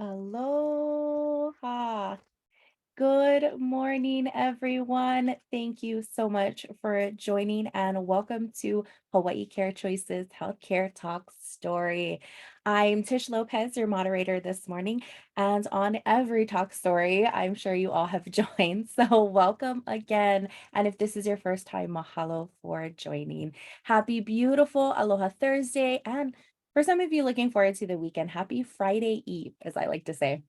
Aloha. Good morning, everyone. Thank you so much for joining and welcome to Hawaii Care Choices Healthcare Talk Story. I'm Tish Lopez, your moderator this morning, and on every talk story, I'm sure you all have joined. So, welcome again. And if this is your first time, mahalo for joining. Happy, beautiful Aloha Thursday. And for some of you looking forward to the weekend, happy Friday Eve, as I like to say.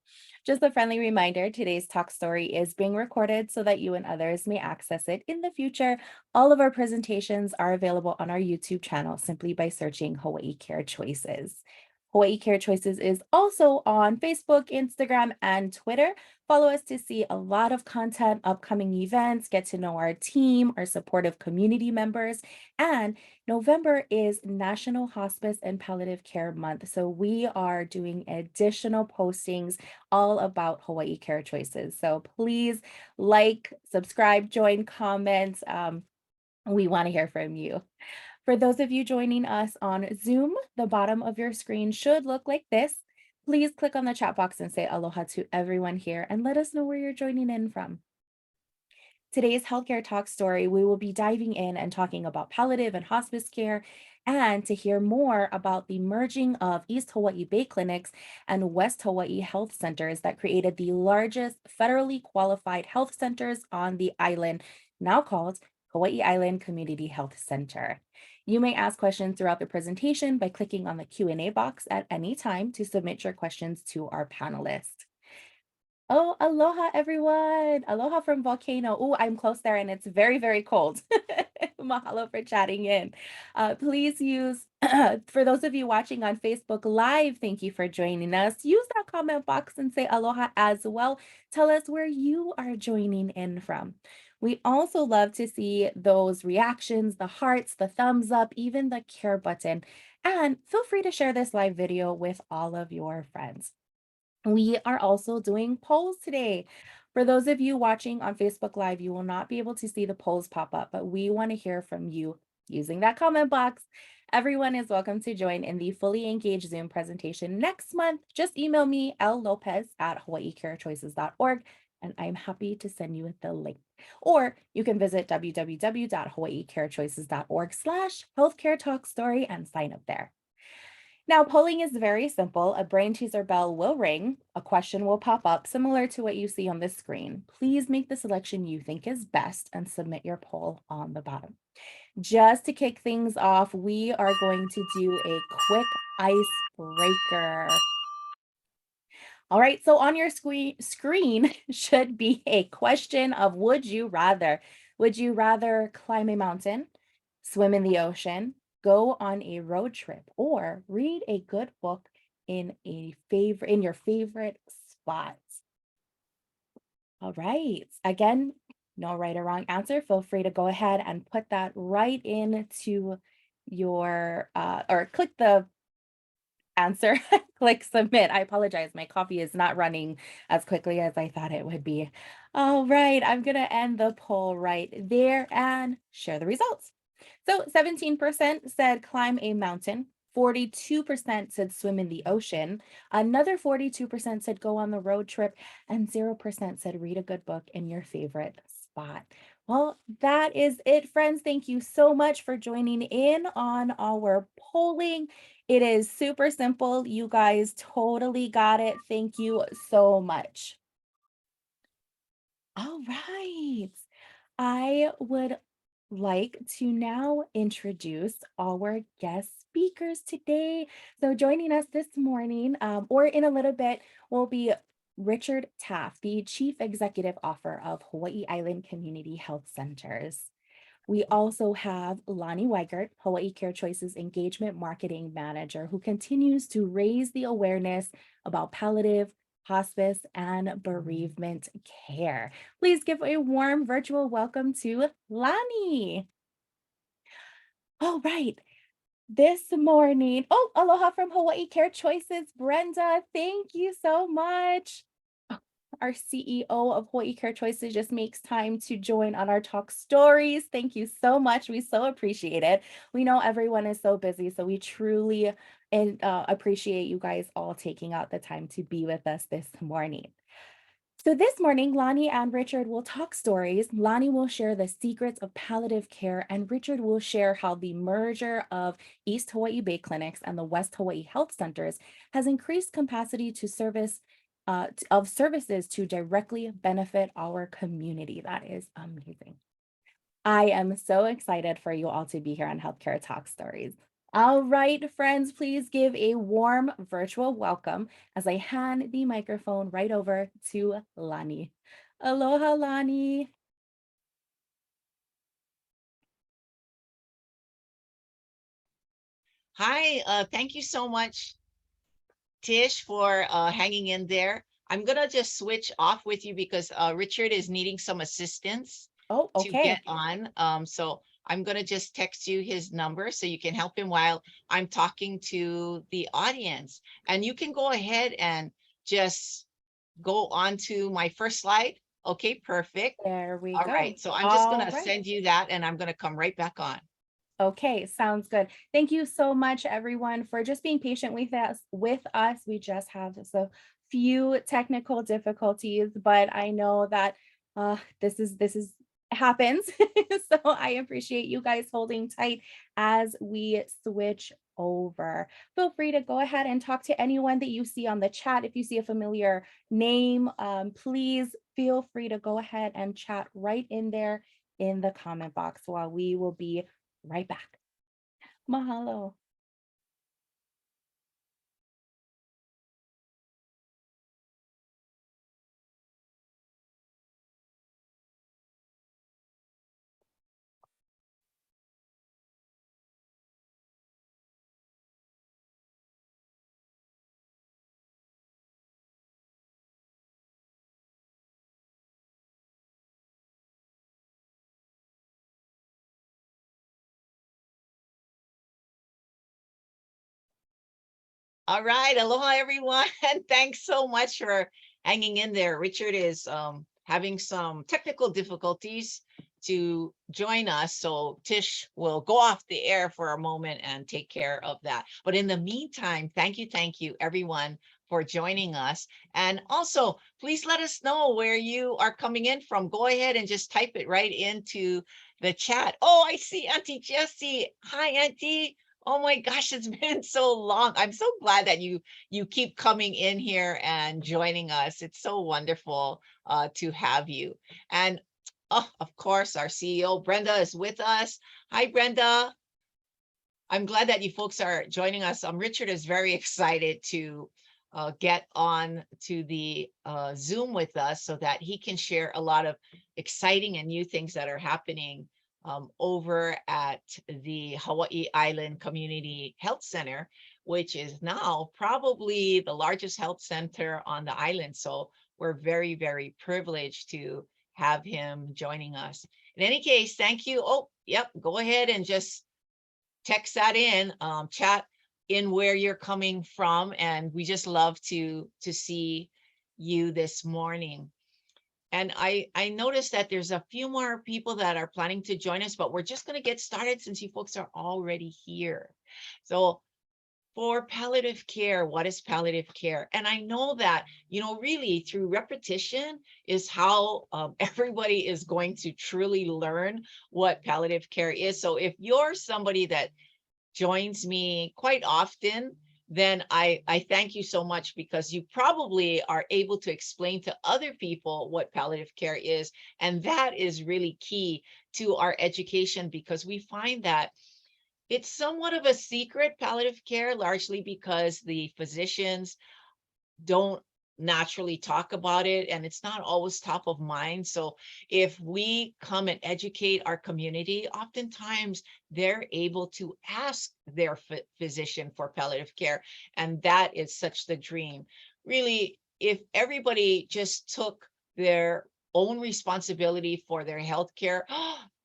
Just a friendly reminder, today's talk story is being recorded so that you and others may access it in the future. All of our presentations are available on our YouTube channel simply by searching Hawaii Care Choices. Hawaii Care Choices is also on Facebook, Instagram, and Twitter. Follow us to see a lot of content, upcoming events, get to know our team, our supportive community members, and November is National Hospice and Palliative Care Month. So we are doing additional postings all about Hawaii Care Choices. So please like, subscribe, join, comment. We want to hear from you. For those of you joining us on Zoom, the bottom of your screen should look like this. Please click on the chat box and say aloha to everyone here and let us know where you're joining in from. Today's healthcare talk story, we will be diving in and talking about palliative and hospice care. And to hear more about the merging of East Hawaii Bay Clinics and West Hawaii Health Centers that created the largest federally qualified health centers on the island, now called Hawaii Island Community Health Center. You may ask questions throughout the presentation by clicking on the Q&A box at any time to submit your questions to our panelists. Oh, aloha, everyone. Aloha from Volcano. Oh, I'm close there and it's very, very cold. Mahalo for chatting in. Please use, for those of you watching on Facebook Live, thank you for joining us. Use that comment box and say aloha as well. Tell us where you are joining in from. We also love to see those reactions, the hearts, the thumbs up, even the care button. And feel free to share this live video with all of your friends. We are also doing polls today. For those of you watching on Facebook Live, you will not be able to see the polls pop up, but we want to hear from you using that comment box. Everyone is welcome to join in the fully engaged Zoom presentation next month. Just email me, lopez@hawaiicarechoices.org, and I'm happy to send you the link. Or you can visit www.hawaiicarechoices.org/healthcare talk story and sign up there. Now, polling is very simple. A brain teaser bell will ring, a question will pop up similar to what you see on this screen. Please make the selection you think is best and submit your poll on the bottom. Just to kick things off, we are going to do a quick icebreaker. All right, so on your screen should be a question of would you rather? Would you rather climb a mountain, swim in the ocean, go on a road trip, or read a good book in your favorite spot? All right. Again, no right or wrong answer. Feel free to go ahead and put that right into your or click the answer, click submit. I apologize. My coffee is not running as quickly as I thought it would be. All right, I'm going to end the poll right there and share the results. So 17% said climb a mountain, 42% said swim in the ocean, another 42% said go on the road trip, and 0% said read a good book in your favorite spot. Well, that is it, friends. Thank you so much for joining in on our polling. It is super simple. You guys totally got it. Thank you so much. All right. I would like to now introduce our guest speakers today. So joining us this morning, or in a little bit, will be Richard Taaffe, the Chief Executive Officer of Hawaii Island Community Health Centers. We also have Lonnie Weigert, Hawaii Care Choices Engagement Marketing Manager, who continues to raise the awareness about palliative, hospice, and bereavement care. Please give a warm virtual welcome to Lonnie. All right. This morning, oh, aloha from Hawaii Care Choices, Brenda. Thank you so much. Our CEO of Hawaii Care Choices just makes time to join on our talk stories. Thank you so much. We so appreciate it. We know everyone is so busy, so we truly and appreciate you guys all taking out the time to be with us this morning. So, this morning, Lonnie and Richard will talk stories. Lonnie will share the secrets of palliative care, and Richard will share how the merger of East Hawaii Bay Clinics and the West Hawaii Health Centers has increased capacity to of services to directly benefit our community. That is amazing. I am so excited for you all to be here on Healthcare Talk Stories. All right, friends, please give a warm virtual welcome as I hand the microphone right over to Lani. Aloha, Lani. Hi, thank you so much, Tish, for hanging in there. I'm gonna just switch off with you because Richard is needing some assistance Oh, to get okay. on. So I'm gonna just text you his number so you can help him while I'm talking to the audience. And you can go ahead and just go on to my first slide. Okay, perfect. There we All go. right, so I'm just All gonna right. send you that and I'm gonna come right back on. Okay, sounds good. Thank you so much, everyone, for just being patient with us. We just have just a few technical difficulties, but I know that this is happens. So I appreciate you guys holding tight as we switch over. Feel free to go ahead and talk to anyone that you see on the chat. If you see a familiar name, please feel free to go ahead and chat right in there in the comment box while we will be right back. Mahalo. All right. Aloha, everyone. Thanks so much for hanging in there. Richard is having some technical difficulties to join us. So Tish will go off the air for a moment and take care of that. But in the meantime, thank you, everyone, for joining us. And also, please let us know where you are coming in from. Go ahead and just type it right into the chat. Oh, I see Auntie Jessie. Hi, Auntie. Oh my gosh, it's been so long. I'm so glad that you keep coming in here and joining us. It's so wonderful to have you. And oh, of course, our CEO Brenda is with us. Hi, Brenda. I'm glad that you folks are joining us. Richard is very excited to get on to the Zoom with us so that he can share a lot of exciting and new things that are happening over at the Hawaii Island Community Health Center, which is now probably the largest health center on the island. So we're very, very privileged to have him joining us. In any case, thank you. Oh, yep, go ahead and just text that in, chat in where you're coming from, and we just love to see you this morning. And I noticed that there's a few more people that are planning to join us, but we're just going to get started since you folks are already here. So for palliative care, what is palliative care? And I know that, really through repetition is how everybody is going to truly learn what palliative care is. So if you're somebody that joins me quite often, then I thank you so much because you probably are able to explain to other people what palliative care is. And that is really key to our education because we find that it's somewhat of a secret, palliative care, largely because the physicians don't naturally talk about it and it's not always top of mind. So if we come and educate our community, oftentimes they're able to ask their physician for palliative care. And that is such the dream. Really, if everybody just took their own responsibility for their health care,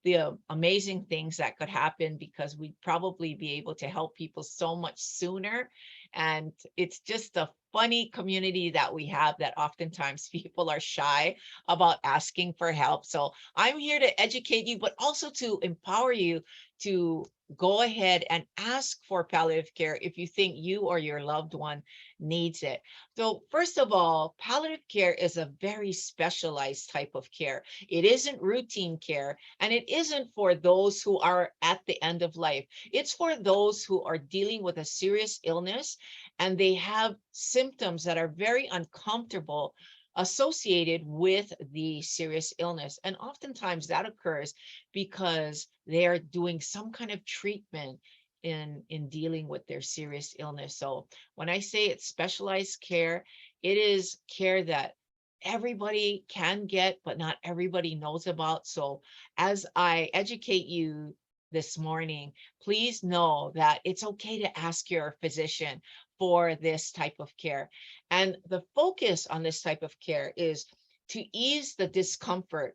the amazing things that could happen because we'd probably be able to help people so much sooner. And it's just a funny community that we have that oftentimes people are shy about asking for help. So I'm here to educate you, but also to empower you to go ahead and ask for palliative care if you think you or your loved one needs it. So, first of all, palliative care is a very specialized type of care. It isn't routine care, and it isn't for those who are at the end of life. It's for those who are dealing with a serious illness and they have symptoms that are very uncomfortable associated with the serious illness. And oftentimes that occurs because they're doing some kind of treatment in dealing with their serious illness. So when I say it's specialized care, it is care that everybody can get, but not everybody knows about. So as I educate you this morning, please know that it's okay to ask your physician for this type of care. And the focus on this type of care is to ease the discomfort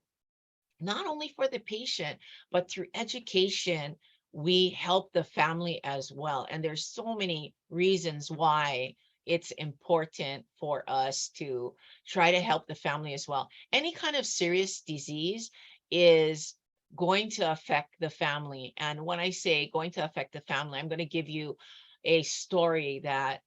not only for the patient, but through education, we help the family as well. And there's so many reasons why it's important for us to try to help the family as well. Any kind of serious disease is going to affect the family. And when I say going to affect the family, I'm going to give you a story that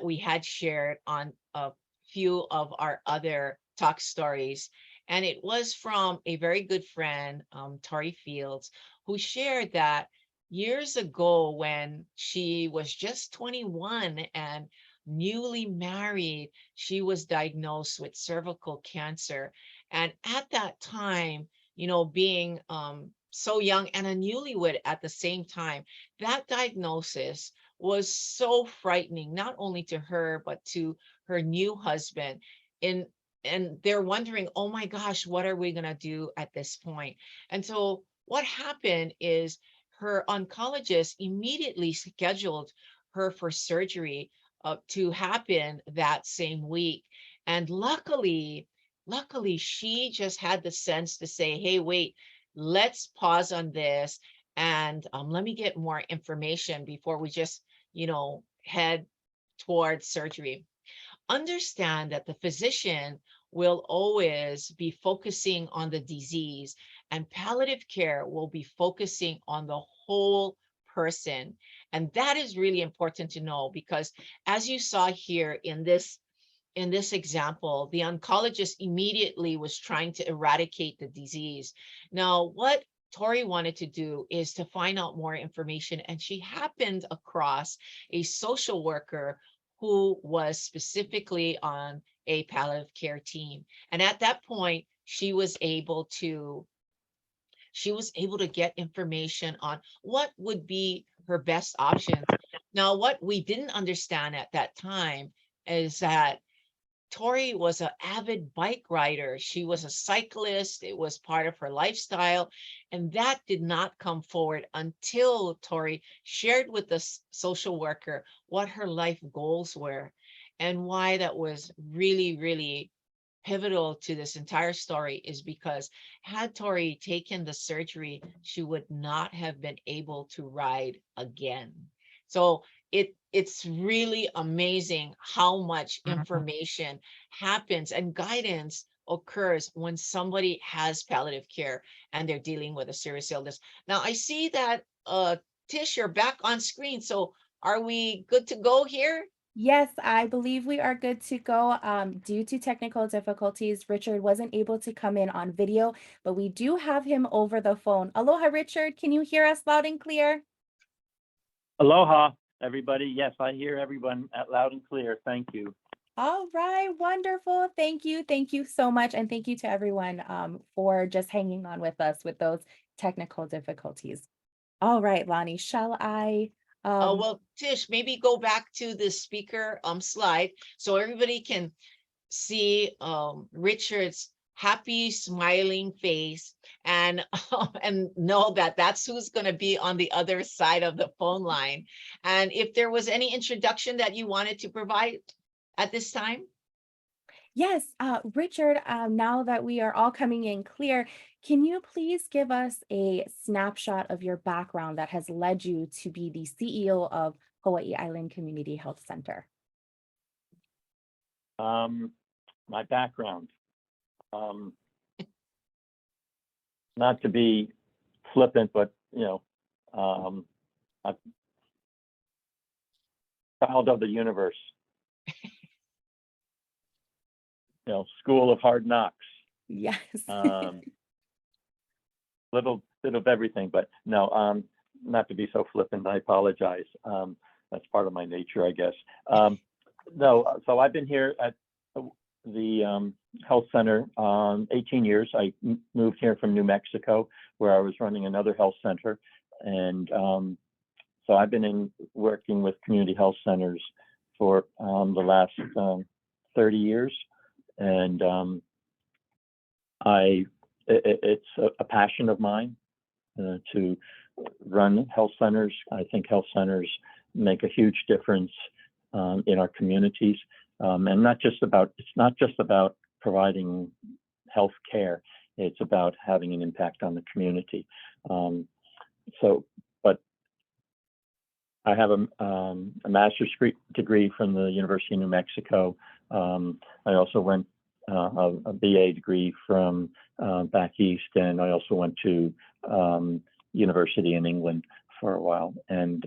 we had shared on a few of our other talk stories. And it was from a very good friend, Tori Fields, who shared that years ago when she was just 21 and newly married, she was diagnosed with cervical cancer. And at that time, being so young and a newlywed at the same time, that diagnosis was so frightening, not only to her, but to her new husband. In and they're wondering, oh my gosh, what are we going to do at this point? And so what happened is her oncologist immediately scheduled her for surgery to happen that same week. And luckily, she just had the sense to say, hey, wait, let's pause on this and let me get more information before we just head towards surgery. Understand that the physician will always be focusing on the disease, and palliative care will be focusing on the whole person. And that is really important to know because, as you saw here in this example, the oncologist immediately was trying to eradicate the disease. Now, what Tori wanted to do is to find out more information, and she happened across a social worker who was specifically on a palliative care team. And at that point, she was able to get information on what would be her best options. Now, what we didn't understand at that time is that Tori was an avid bike rider. She was a cyclist. It was part of her lifestyle. And that did not come forward until Tori shared with the social worker what her life goals were and why that was really, really pivotal to this entire story is because had Tori taken the surgery, she would not have been able to ride again. So it's really amazing how much information happens and guidance occurs when somebody has palliative care and they're dealing with a serious illness. Now I see that Tish, you're back on screen. So are we good to go here? Yes, I believe we are good to go. Due to technical difficulties, Richard wasn't able to come in on video, but we do have him over the phone. Aloha, Richard. Can you hear us loud and clear? Aloha, everybody. Yes, I hear everyone at loud and clear. Thank you. All right, wonderful. Thank you. Thank you so much. And thank you to everyone for just hanging on with us with those technical difficulties. All right, Lonnie, shall I? Well, Tish, maybe go back to the speaker slide so everybody can see Richard's happy smiling face and and know that that's who's going to be on the other side of the phone line. And if there was any introduction that you wanted to provide at this time. Yes, Richard, now that we are all coming in clear, can you please give us a snapshot of your background that has led you to be the CEO of Hawaii Island Community Health Center? My background, not to be flippant, but a child of the universe, school of hard knocks, Yes. little bit of everything, but no, not to be so flippant, I apologize. That's part of my nature, I guess. No, so I've been here at the health center 18 years. I moved here from New Mexico, where I was running another health center. And so I've been working with community health centers for the last 30 years. And it's a passion of mine to run health centers. I think health centers make a huge difference in our communities. And it's not just about providing health care, it's about having an impact on the community. But I have a master's degree from the University of New Mexico. I also went a BA degree from back east, and I also went to university in England for a while. And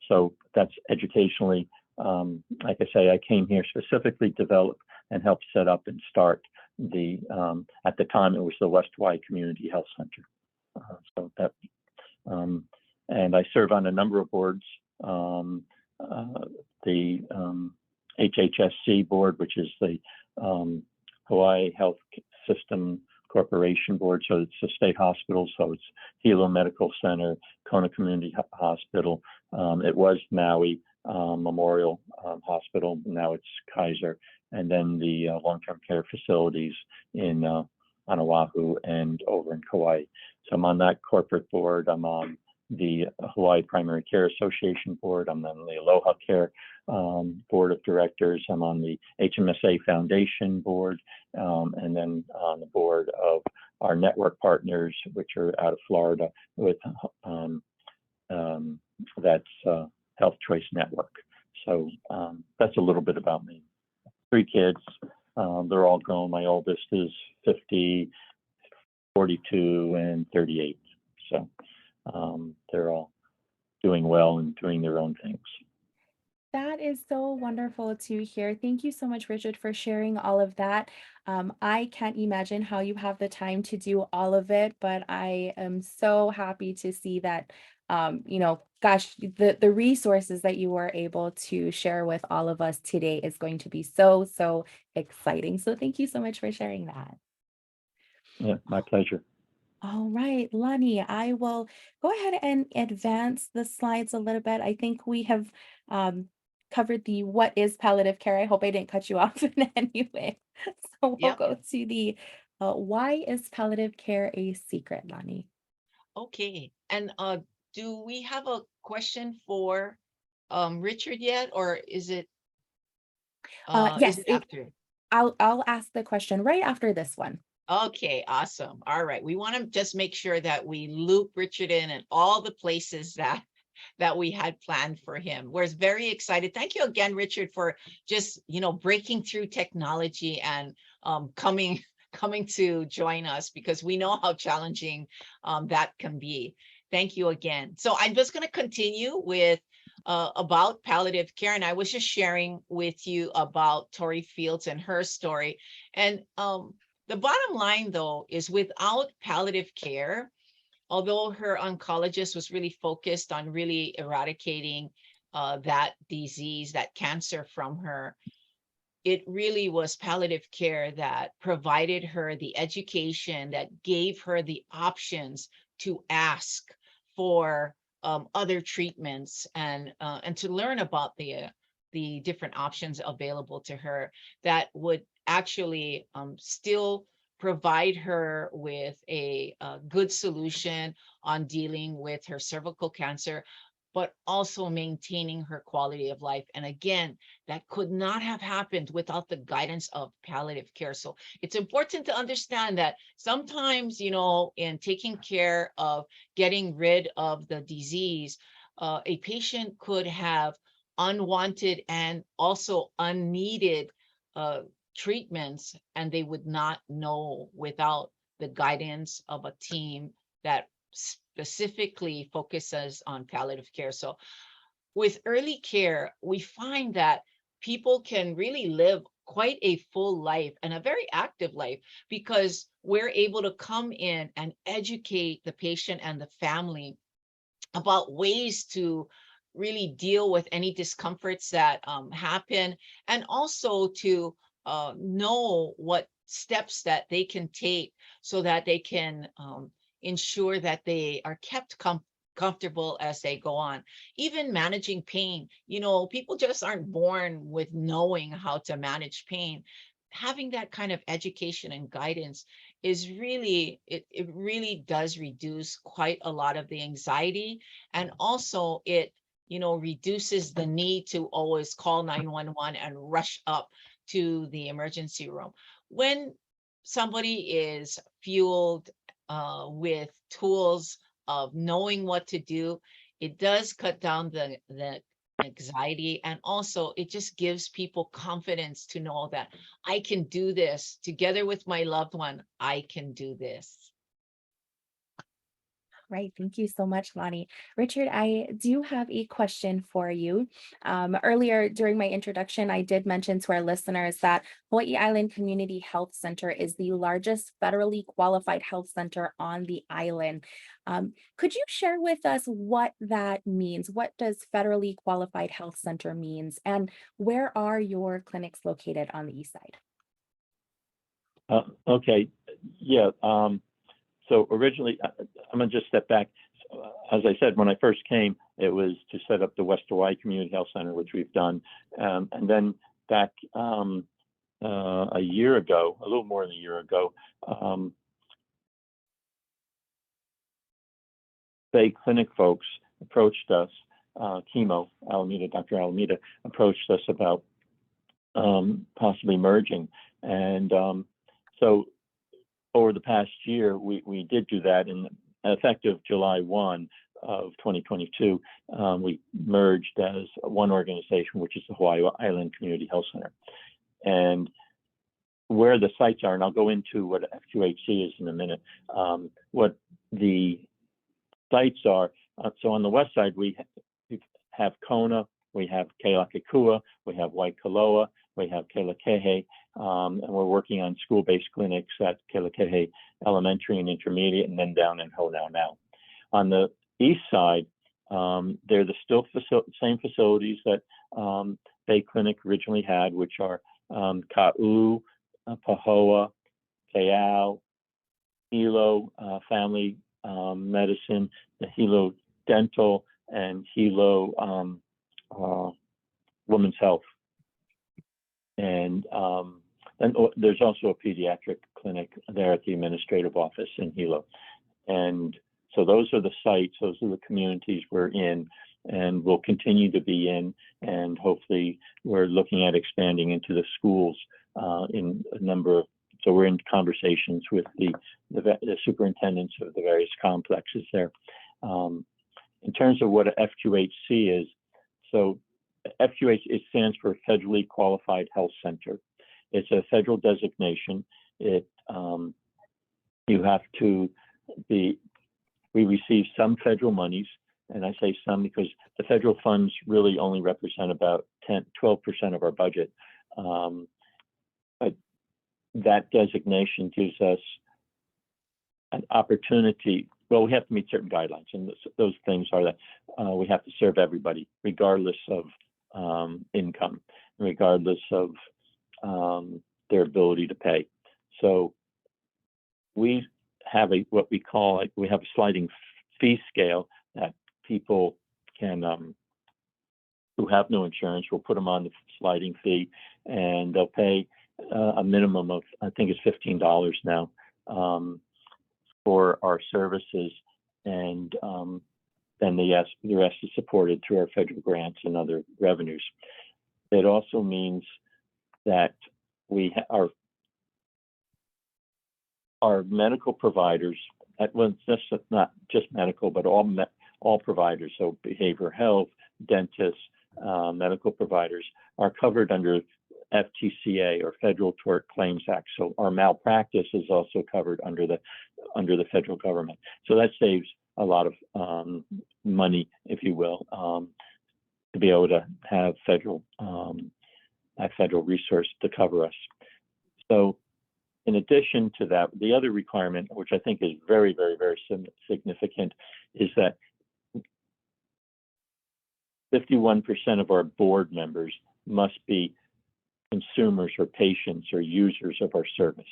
so that's educationally, like I say, I came here specifically to develop and help set up and start at the time it was the West Hawaii Community Health Center. And I serve on a number of boards, the HHSC board, which is the Hawaii Health System Corporation board. So it's a state hospital. So it's Hilo Medical Center, Kona Community Hospital. It was Maui Memorial Hospital. Now it's Kaiser. And then the long-term care facilities on Oahu and over in Kauai. So I'm on that corporate board. I'm on the Hawaii Primary Care Association board. I'm on the Aloha Care board of directors. I'm on the HMSA Foundation board, and then on the board of our network partners, which are out of Florida, with that's Health Choice Network. So that's a little bit about me. 3 kids. They're all grown. My oldest is 50, 42, and 38. So they're all doing well and doing their own things. That is so wonderful to hear. Thank you so much, Richard, for sharing all of that. I can't imagine how you have the time to do all of it, but I am so happy to see that, gosh, the resources that you were able to share with all of us today is going to be so, so exciting. So thank you so much for sharing that. Yeah, my pleasure. All right, Lonnie, I will go ahead and advance the slides a little bit. I think we have covered the what is palliative care. I hope I didn't cut you off in any way. So we'll Yep. go to the why is palliative care a secret, Lonnie? Okay. And do we have a question for Richard yet, or is it Yes, after? I'll ask the question right after this one. Okay, awesome. All right. We want to just make sure that we loop Richard in and all the places that we had planned for him. We're very excited. Thank you again, Richard, for just, breaking through technology and coming to join us, because we know how challenging that can be. Thank you again. So I'm just going to continue with about palliative care. And I was just sharing with you about Tori Fields and her story. And the bottom line, though, is without palliative care, although her oncologist was really focused on really eradicating that disease, that cancer from her, it really was palliative care that provided her the education, that gave her the options to ask for other treatments and to learn about the different options available to her that would actually still provide her with a good solution on dealing with her cervical cancer, but also maintaining her quality of life. And again, that could not have happened without the guidance of palliative care. So it's important to understand that sometimes, in taking care of getting rid of the disease, a patient could have unwanted and also unneeded treatments, and they would not know without the guidance of a team that specifically focuses on palliative care. So with early care, we find that people can really live quite a full life and a very active life because we're able to come in and educate the patient and the family about ways to really deal with any discomforts that happen, and also to know what steps that they can take so that they can ensure that they are kept comfortable as they go on. Even managing pain, people just aren't born with knowing how to manage pain. Having that kind of education and guidance is really, it really does reduce quite a lot of the anxiety, and also it reduces the need to always call 911 and rush up to the emergency room. When somebody is fueled with tools of knowing what to do, it does cut down the anxiety, and also it just gives people confidence to know that I can do this together with my loved one. I can do this. Right. Thank you so much, Lonnie. Richard, I do have a question for you. Earlier during my introduction, I did mention to our listeners that Hawaii Island Community Health Center is the largest federally qualified health center on the island. Could you share with us what that means? What does federally qualified health center means? And where are your clinics located on the east side? Okay, yeah. So originally, I'm gonna just step back. As I said, when I first came, it was to set up the West Hawaii Community Health Center, which we've done. And then back a year ago, a little more than a year ago, Bay Clinic folks approached us, Dr. Alameda approached us about possibly merging. And so over the past year, we did do that, and effective July 1 of 2022, we merged as one organization, which is the Hawaii Island Community Health Center. And where the sites are, and I'll go into what FQHC is in a minute, what the sites are. So on the west side, we have Kona, we have Kealakekua, we have Waikoloa, we have Kealakehe, and we're working on school-based clinics at Kealakehe Elementary and Intermediate, and then down in Honau now. On the east side, they're the same facilities that Bay Clinic originally had, which are Ka'u, Pahoa, Keau, Hilo Family Medicine, the Hilo Dental, and Hilo Women's Health. And then there's also a pediatric clinic there at the administrative office in Hilo. And so those are the sites, those are the communities we're in, and we'll continue to be in. And hopefully we're looking at expanding into the schools in a number of, so we're in conversations with the superintendents of the various complexes there. In terms of what a FQHC is, so FQHC, it stands for Federally Qualified Health Center. It's a federal designation. It you have to be. We receive some federal monies, and I say some because the federal funds really only represent about 12% of our budget. But that designation gives us an opportunity. Well, we have to meet certain guidelines, and those things are that we have to serve everybody, regardless of income, regardless of their ability to pay. So we have what we call, we have a sliding fee scale that people can, who have no insurance, we'll put them on the sliding fee, and they'll pay a minimum of, I think it's $15 now, for our services, and then the rest is supported through our federal grants and other revenues. It also means that we our medical providers, well, it's not just medical, but all providers, so behavioral health, dentists, medical providers are covered under FTCA, or Federal Tort Claims Act. So our malpractice is also covered under the federal government. So that saves a lot of money, if you will, to be able to have federal resource to cover us. So in addition to that, the other requirement, which I think is very, very, very significant, is that 51% of our board members must be consumers or patients or users of our service.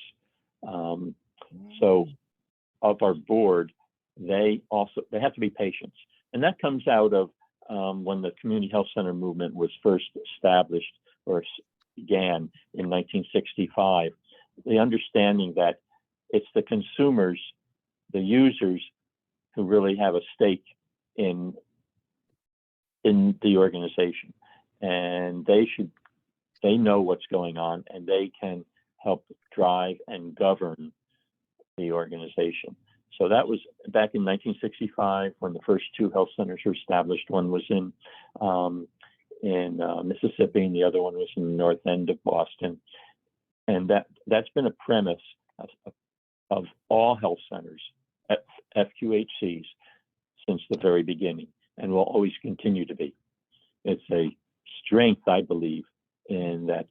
So of our board, they have to be patients. And that comes out of when the community health center movement was first established or began in 1965, the understanding that it's the consumers, the users, who really have a stake in the organization, and they know what's going on, and they can help drive and govern the organization. So that was back in 1965 when the first two health centers were established. One was in Mississippi, and the other one was in the north end of Boston. And that's been a premise of all health centers, FQHCs, since the very beginning, and will always continue to be. It's a strength, I believe, in that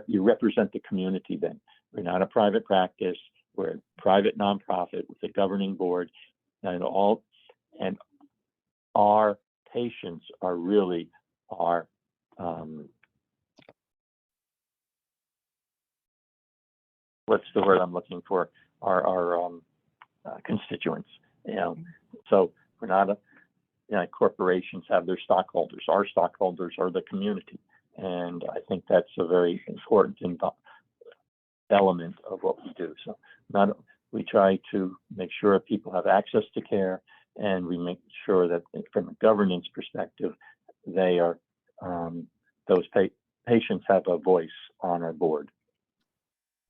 you represent the community. Then we're not a private practice; we're a private nonprofit with a governing board, and our patients are really our what's the word I'm looking for? Our constituents. So we're not corporations have their stockholders. Our stockholders are the community, and I think that's a very important element of what we do. So we try to make sure people have access to care, and we make sure that from a governance perspective, they are those patients have a voice on our board.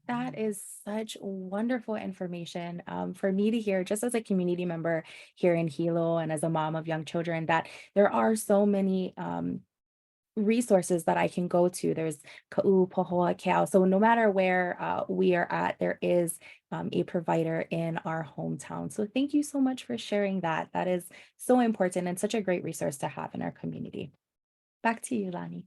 That is such wonderful information for me to hear, just as a community member here in Hilo and as a mom of young children, that there are so many resources that I can go to. There's Ka'u, Pahoa, Kau. So no matter where we are at, there is a provider in our hometown. So thank you so much for sharing that. That is so important and such a great resource to have in our community. Back to you, Lani.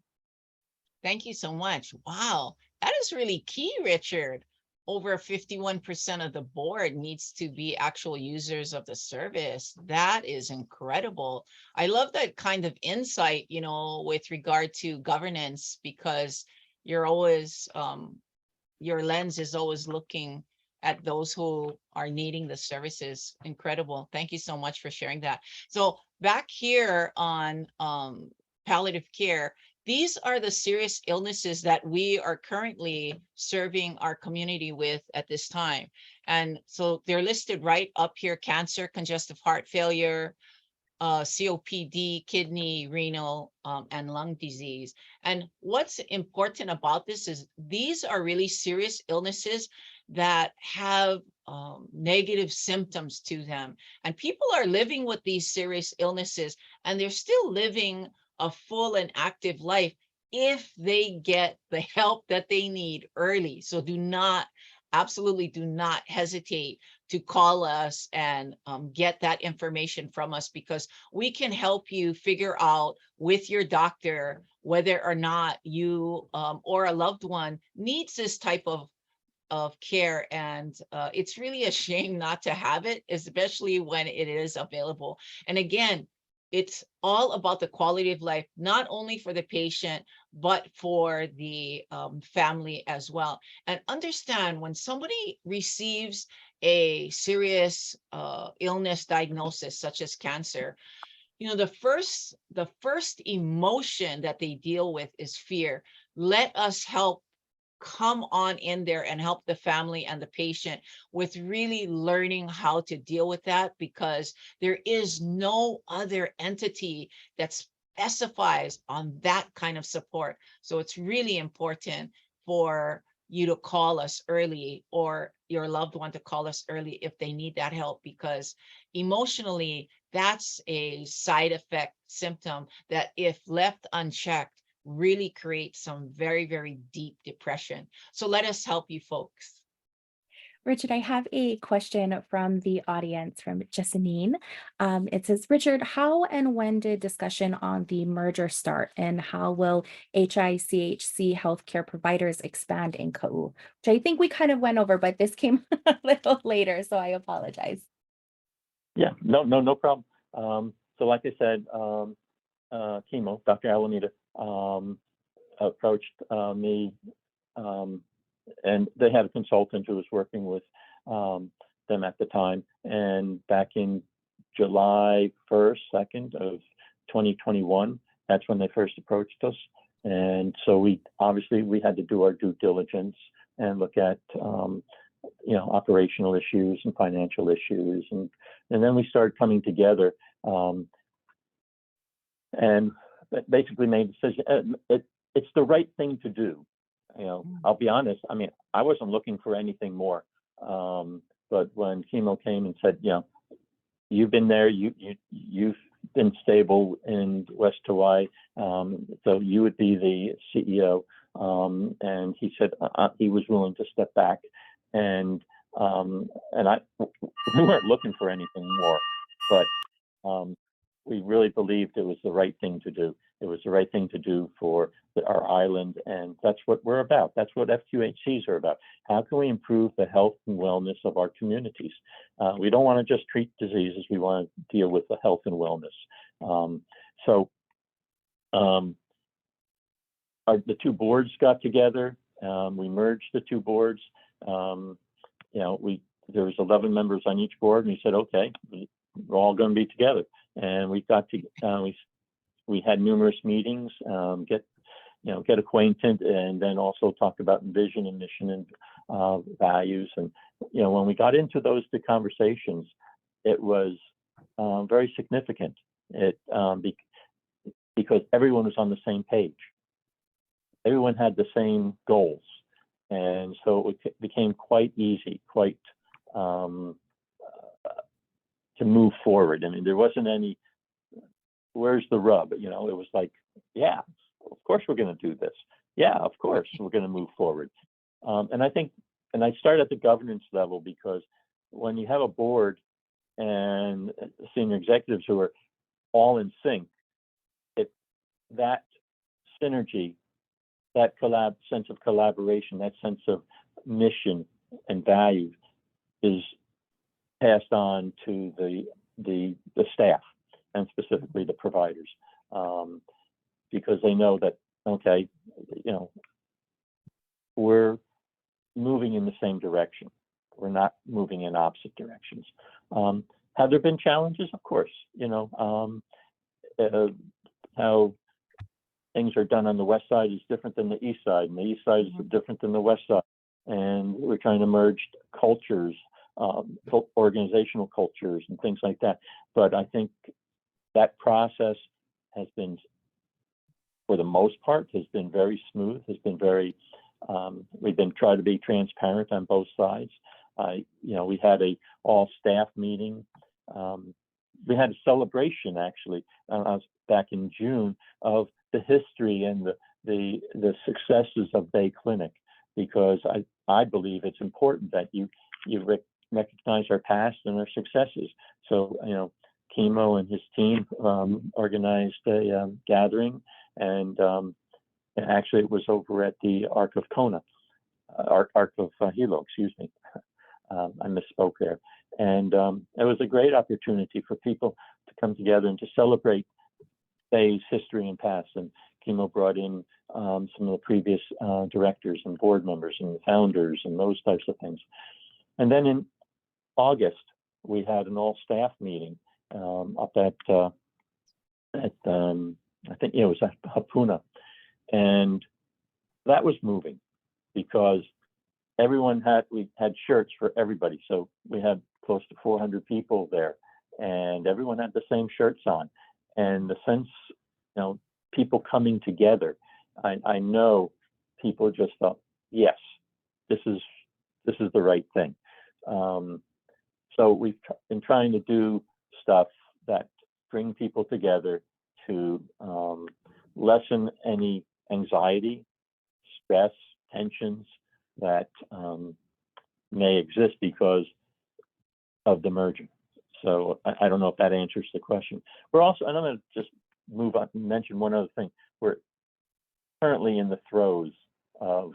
Thank you so much. Wow, that is really key, Richard. Over 51% of the board needs to be actual users of the service. That is incredible. I love that kind of insight, with regard to governance, because you're always, your lens is always looking at those who are needing the services. Incredible. Thank you so much for sharing that. So back here on palliative care, these are the serious illnesses that we are currently serving our community with at this time. And so they're listed right up here: cancer, congestive heart failure, COPD, kidney, renal, and lung disease. And what's important about this is these are really serious illnesses that have negative symptoms to them. And people are living with these serious illnesses, and they're still living a full and active life if they get the help that they need early. So absolutely do not hesitate to call us and get that information from us, because we can help you figure out with your doctor whether or not you or a loved one needs this type of care. And it's really a shame not to have it, especially when it is available. And again, it's all about the quality of life, not only for the patient, but for the family as well. And understand, when somebody receives a serious illness diagnosis, such as cancer, the first emotion that they deal with is fear. Let us help come on in there and help the family and the patient with really learning how to deal with that, because there is no other entity that specifies on that kind of support. So it's really important for you to call us early, or your loved one to call us early if they need that help, because emotionally, that's a side effect symptom that, if left unchecked, really create some very, very deep depression. So let us help you folks. Richard, I have a question from the audience from Jessamine. It says, Richard, how and when did discussion on the merger start, and how will HICHC healthcare providers expand in KAU? Which I think we kind of went over, but this came a little later, so I apologize. Yeah, no problem. So like I said, chemo, Dr. Alameda, approached me, and they had a consultant who was working with them at the time. And back in July 1st, 2nd of 2021, that's when they first approached us. And so we had to do our due diligence and look at operational issues and financial issues, and then we started coming together, and basically made a decision. It's the right thing to do. I'll be honest. I mean, I wasn't looking for anything more, but when chemo came and said, you've been there, you've been stable in West Hawaii, so you would be the CEO. And he said he was willing to step back, and we weren't looking for anything more, but we really believed it was the right thing to do. It was the right thing to do for our island, and that's what we're about. That's what FQHCs are about. How can we improve the health and wellness of our communities? We don't want to just treat diseases. We want to deal with the health and wellness. The two boards got together. We merged the two boards. There was 11 members on each board, and we said, okay, we're all going to be together. And we got to we had numerous meetings, get acquainted, and then also talk about vision and mission and values. And when we got into the conversations, it was very significant. Because everyone was on the same page. Everyone had the same goals, and so it became quite easy, to move forward. I mean, there wasn't any, where's the rub? It was like, yeah, of course we're going to do this. Yeah, of course we're going to move forward. And I started at the governance level, because when you have a board and senior executives who are all in sync, that synergy, that sense of collaboration, that sense of mission and value is passed on to the staff, and specifically the providers, because they know that, okay, we're moving in the same direction. We're not moving in opposite directions. Have there been challenges? Of course. How things are done on the west side is different than the east side, and the east side is different than the west side. And we're trying to merge cultures, organizational cultures, and things like that. But I think that process has been, for the most part, has been very smooth. Has been very. We've been trying to be transparent on both sides. We had a all staff meeting. We had a celebration, actually, back in June, of the history and the successes of Bay Clinic, because I believe it's important that you recognize our past and our successes. So Chemo and his team organized a gathering, and actually it was over at the Ark of Kona, Ark of Hilo, excuse me. I misspoke there. And it was a great opportunity for people to come together and to celebrate Bay's history and past. And Chemo brought in some of the previous directors and board members and founders and those types of things. And then in August, we had an all-staff meeting up at I think it was at Hapuna, and that was moving, because we had shirts for everybody. So we had close to 400 people there, and everyone had the same shirts on. And the sense, people coming together, I know people just thought, yes, this is the right thing. So we've been trying to do stuff that bring people together to lessen any anxiety, stress, tensions that may exist because of the merger. So I don't know if that answers the question. We're also, and I'm going to just move on and mention one other thing. We're currently in the throes of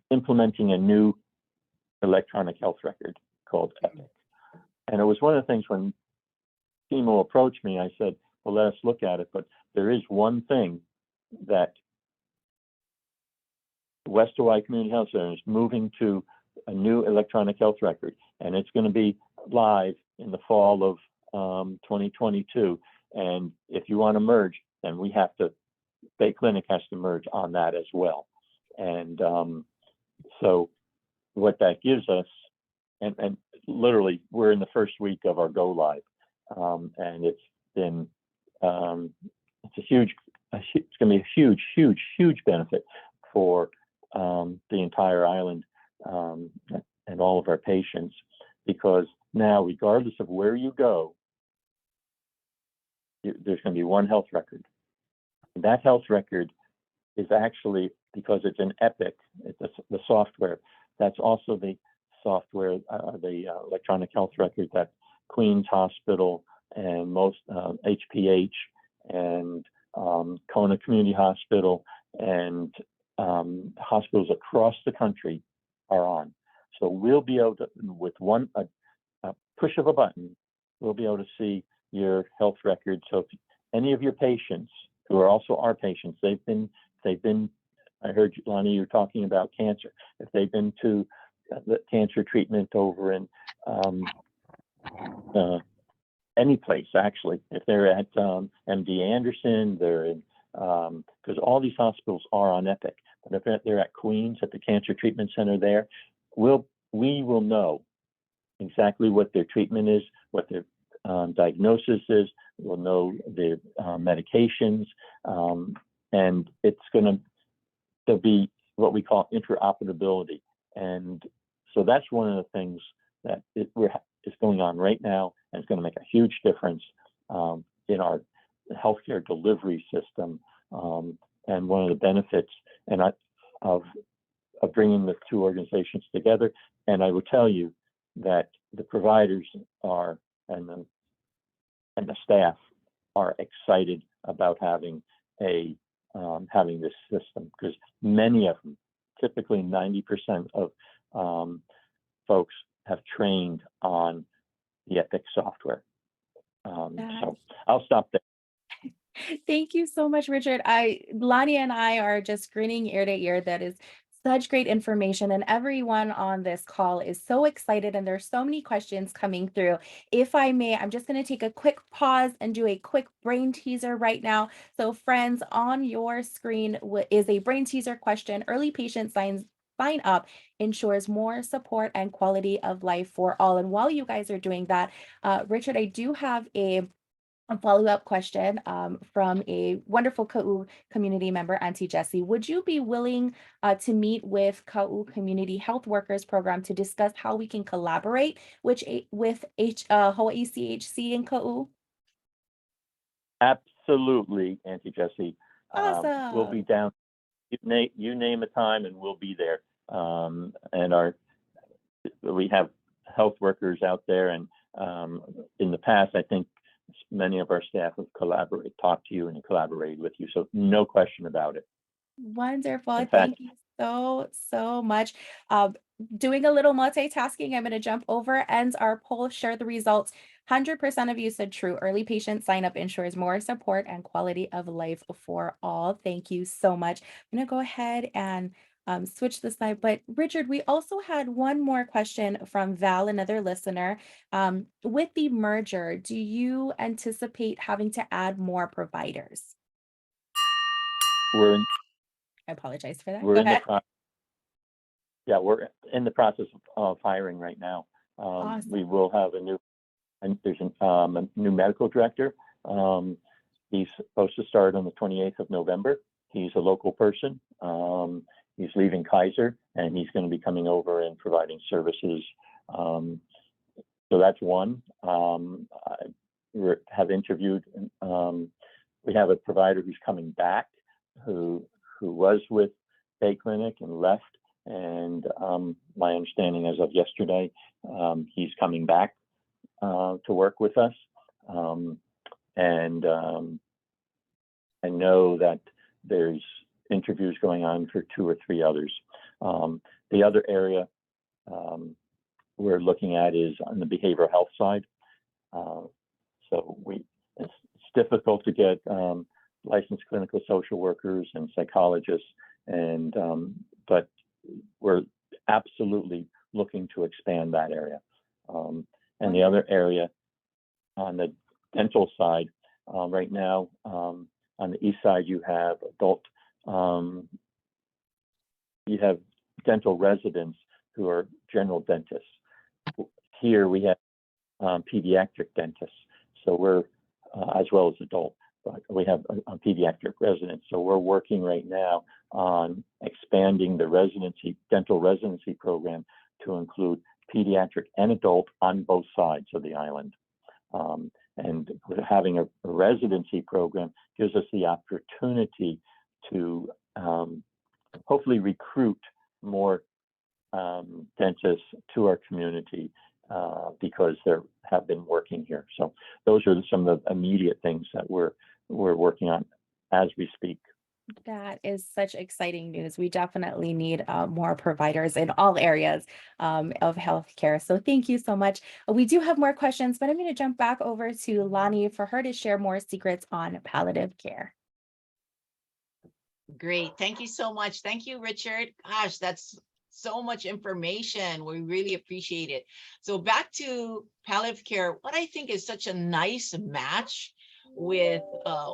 implementing a new electronic health record called Epic. And it was one of the things when Timo approached me, I said, well, let us look at it. But there is one thing that West Hawaii Community Health Center is moving to a new electronic health record, and it's going to be live in the fall of 2022. And if you want to merge, then we have to, Bay Clinic has to merge on that as well. And so what that gives us, and literally we're in the first week of our go live, and it's been it's going to be a huge benefit for the entire island and all of our patients, because now regardless of where you go, there's going to be one health record. And that health record is actually, because it's an Epic, it's the software, that's also the software, the electronic health record that Queens Hospital and most HPH and Kona Community Hospital and hospitals across the country are on. So we'll be able to, with a push of a button, we'll be able to see your health record. So if any of your patients who are also our patients, they've been, I heard Lonnie, you were talking about cancer. If they've been to the cancer treatment over in any place, actually, if they're at MD Anderson, they're in, because all these hospitals are on Epic. But if they're at Queens, at the Cancer Treatment Center there, we will know exactly what their treatment is, what their diagnosis is. We'll know the medications, and it's there'll be what we call interoperability. And so that's one of the things that is going on right now, and it's going to make a huge difference in our healthcare delivery system. And one of the benefits of bringing the two organizations together. And I will tell you that the providers are and the staff are excited about having this system, because many of them, typically 90% of folks, have trained on the Epic software. So I'll stop there. Thank you so much, Richard. Lonnie and I are just grinning ear to ear. That is such great information, and everyone on this call is so excited, and there's so many questions coming through. If I may, I'm just going to take a quick pause and do a quick brain teaser right now. So friends, on your screen is a brain teaser question. Early patient sign up ensures more support and quality of life for all. And while you guys are doing that, Richard, I do have a follow-up question from a wonderful Ka'u community member, Auntie Jessie. Would you be willing to meet with Ka'u Community Health Workers Program to discuss how we can collaborate with Hawaii CHC in Ka'u? Absolutely, Auntie Jessie. Awesome. We'll be down. You name a time, and we'll be there. And we have health workers out there, and in the past, I think many of our staff have talked to you and collaborated with you. So no question about it. Wonderful. Thank you so much. Doing a little multitasking, I'm going to jump over, ends our poll, share the results. 100% of you said true. Early patient sign up ensures more support and quality of life for all. Thank you so much. I'm going to go ahead and switch the slide. But Richard, we also had one more question from Val, another listener. With the merger, do you anticipate having to add more providers? I apologize for that. Go ahead. We're in the process of hiring right now. Awesome. We will have there's a new medical director. He's supposed to start on the 28th of November. He's a local person. He's leaving Kaiser, and he's going to be coming over and providing services. So that's one. We have interviewed. We have a provider who's coming back, who was with day clinic and left. And my understanding as of yesterday, he's coming back to work with us. I know that there's interviews going on for 2 or 3 others. The other area we're looking at is on the behavioral health side. So it's difficult to get licensed clinical social workers and psychologists, but we're absolutely looking to expand that area. And the other area on the dental side, right now, on the east side, you have dental residents who are general dentists. Here we have pediatric dentists, so we're as well as adult, but we have a pediatric residents. So we're working right now on expanding the dental residency program to include pediatric and adult on both sides of the island. And having a residency program gives us the opportunity to hopefully recruit more dentists to our community because they have been working here. So those are some of the immediate things that we're working on as we speak. That is such exciting news. We definitely need more providers in all areas of healthcare. So thank you so much. We do have more questions, but I'm going to jump back over to Lonnie for her to share more secrets on palliative care. Great. Thank you so much. Thank you, Richard. Gosh, that's so much information. We really appreciate it. So back to palliative care, what I think is such a nice match with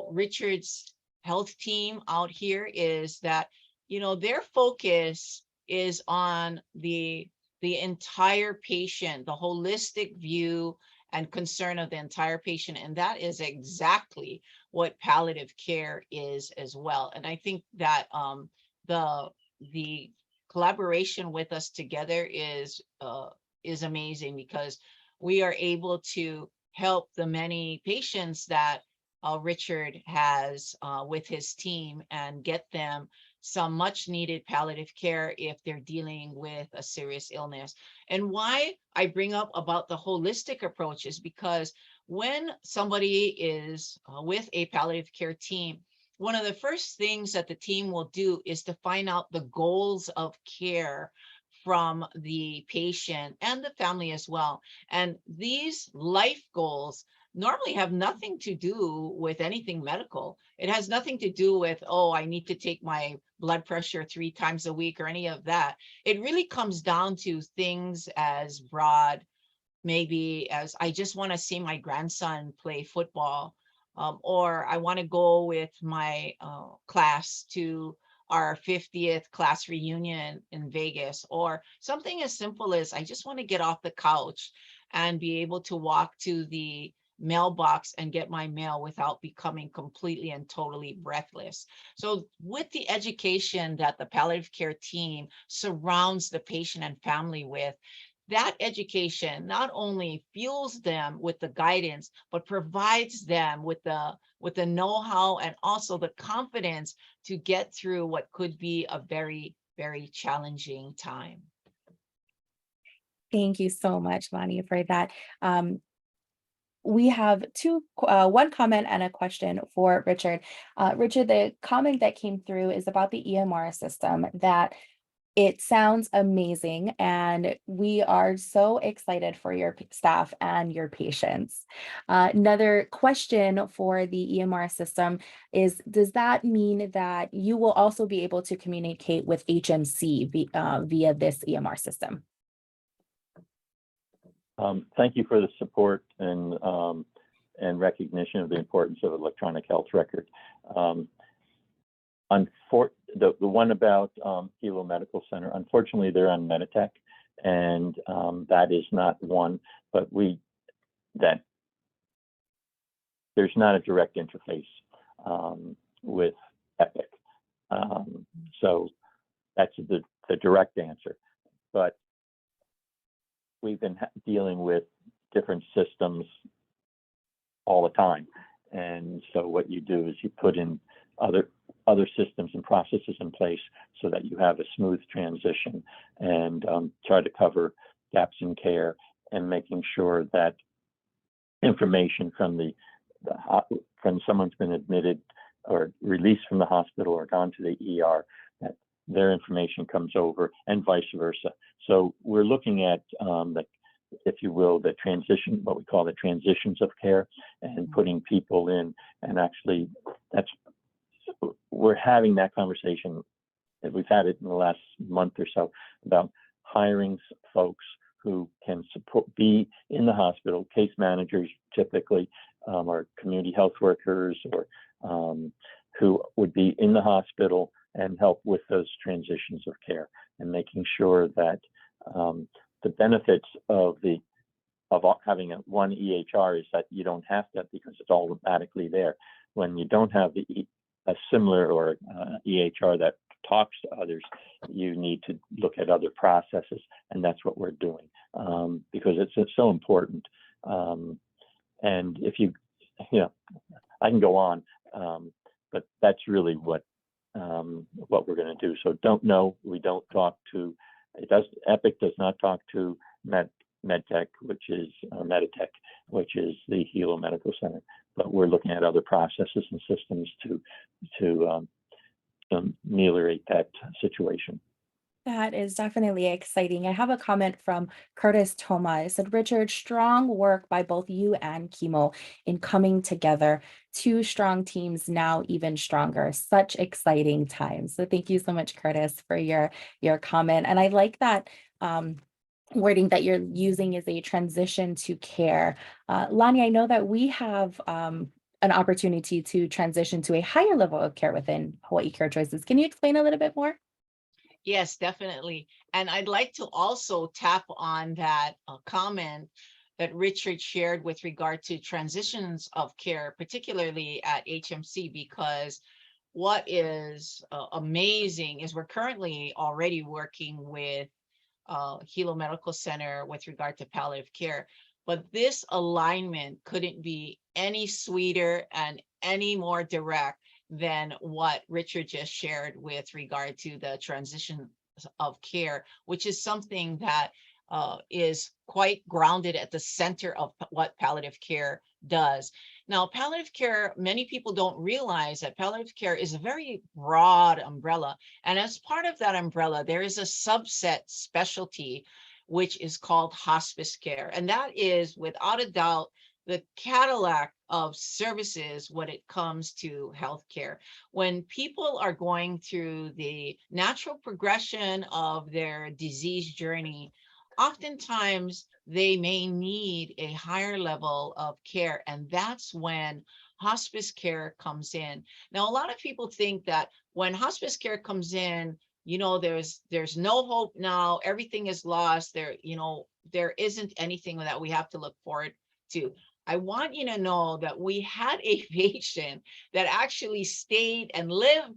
Richard's health team out here is that, their focus is on the entire patient, the holistic view and concern of the entire patient. And that is exactly what palliative care is as well. And I think that the collaboration with us together is amazing, because we are able to help the many patients that Richard has with his team and get them some much needed palliative care if they're dealing with a serious illness. And why I bring up about the holistic approach is because when somebody is with a palliative care team, one of the first things that the team will do is to find out the goals of care from the patient and the family as well. And these life goals normally have nothing to do with anything medical. It has nothing to do with, oh, I need to take my blood pressure 3 times a week or any of that. It really comes down to things as broad, maybe as I just want to see my grandson play football, or I want to go with my class to our 50th class reunion in Vegas, or something as simple as I just want to get off the couch and be able to walk to the mailbox and get my mail without becoming completely and totally breathless. So with the education that the palliative care team surrounds the patient and family with, that education not only fuels them with the guidance, but provides them with the know-how and also the confidence to get through what could be a very, very challenging time. Thank you so much, Lonnie, for that. We have one comment and a question for Richard. Richard, the comment that came through is about the EMR system, that it sounds amazing, and we are so excited for your staff and your patients. Another question for the EMR system is, does that mean that you will also be able to communicate with HMC via this EMR system? Thank you for the support and recognition of the importance of electronic health record. The one about Hilo Medical Center, unfortunately, they're on Meditech, and that is not one, but there's not a direct interface with Epic. So that's the direct answer. But we've been dealing with different systems all the time. And so what you do is you put in other systems and processes in place so that you have a smooth transition, and try to cover gaps in care and making sure that information from from someone's been admitted or released from the hospital or gone to the ER, that their information comes over, and vice versa. So we're looking at if you will, the transition, what we call the transitions of care, and putting people in, and actually we're having that conversation. We've had it in the last month or so about hiring folks who can be in the hospital, case managers typically, or community health workers, or who would be in the hospital and help with those transitions of care, and making sure that the benefits of having one EHR is that you don't have that, because it's automatically there. When you don't have a similar or EHR that talks to others, you need to look at other processes, and that's what we're doing, because it's so important. And if I can go on, but that's really what we're going to do. So we don't talk to. Epic does not talk to MedTech, which is Meditech, which is the Hilo Medical Center. But we're looking at other processes and systems to ameliorate that situation. That is definitely exciting. I have a comment from Curtis Toma. It said, Richard, strong work by both you and Chemo in coming together. Two strong teams, now even stronger. Such exciting times. So thank you so much, Curtis, for your comment. And I like that wording that you're using is a transition to care. Lonnie, I know that we have an opportunity to transition to a higher level of care within Hawaii Care Choices. Can you explain a little bit more? Yes, definitely. And I'd like to also tap on that comment that Richard shared with regard to transitions of care, particularly at HMC, because what is amazing is we're currently already working with Hilo Medical Center with regard to palliative care. But this alignment couldn't be any sweeter and any more direct than what Richard just shared with regard to the transition of care, which is something that is quite grounded at the center of what palliative care does. Now, palliative care, many people don't realize that palliative care is a very broad umbrella. And as part of that umbrella, there is a subset specialty, which is called hospice care. And that is, without a doubt, the Cadillac of services when it comes to healthcare. When people are going through the natural progression of their disease journey, oftentimes they may need a higher level of care, and that's when hospice care comes in. Now, a lot of people think that when hospice care comes in, there's no hope now, everything is lost, there isn't anything that we have to look forward to. I want you to know that we had a patient that actually stayed and lived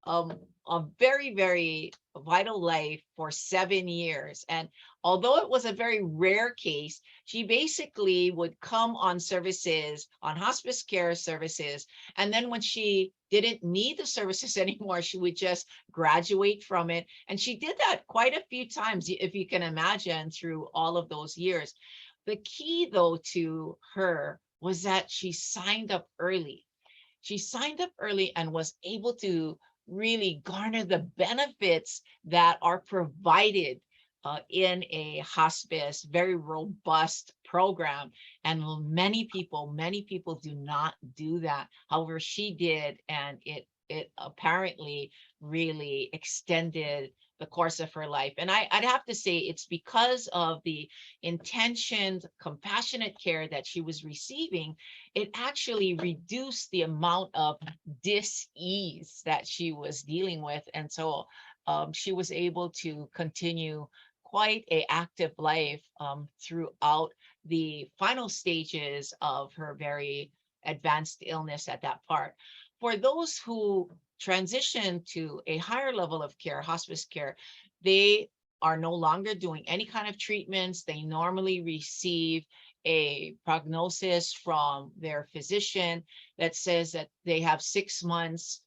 a very, very vital life for 7 years. And although it was a very rare case, she basically would come on services, on hospice care services. And then when she didn't need the services anymore, she would just graduate from it. And she did that quite a few times, if you can imagine, through all of those years. The key, though, to her was that she signed up early. She signed up early and was able to really garner the benefits that are provided in a hospice, very robust program. And many people do not do that. However, she did, and it apparently really extended the course of her life. And I'd have to say it's because of the intentioned, compassionate care that she was receiving. It actually reduced the amount of dis-ease that she was dealing with. And so she was able to continue quite an active life throughout the final stages of her very advanced illness at that part. For those who transition to a higher level of care, hospice care, they are no longer doing any kind of treatments. They normally receive a prognosis from their physician that says that they have 6 months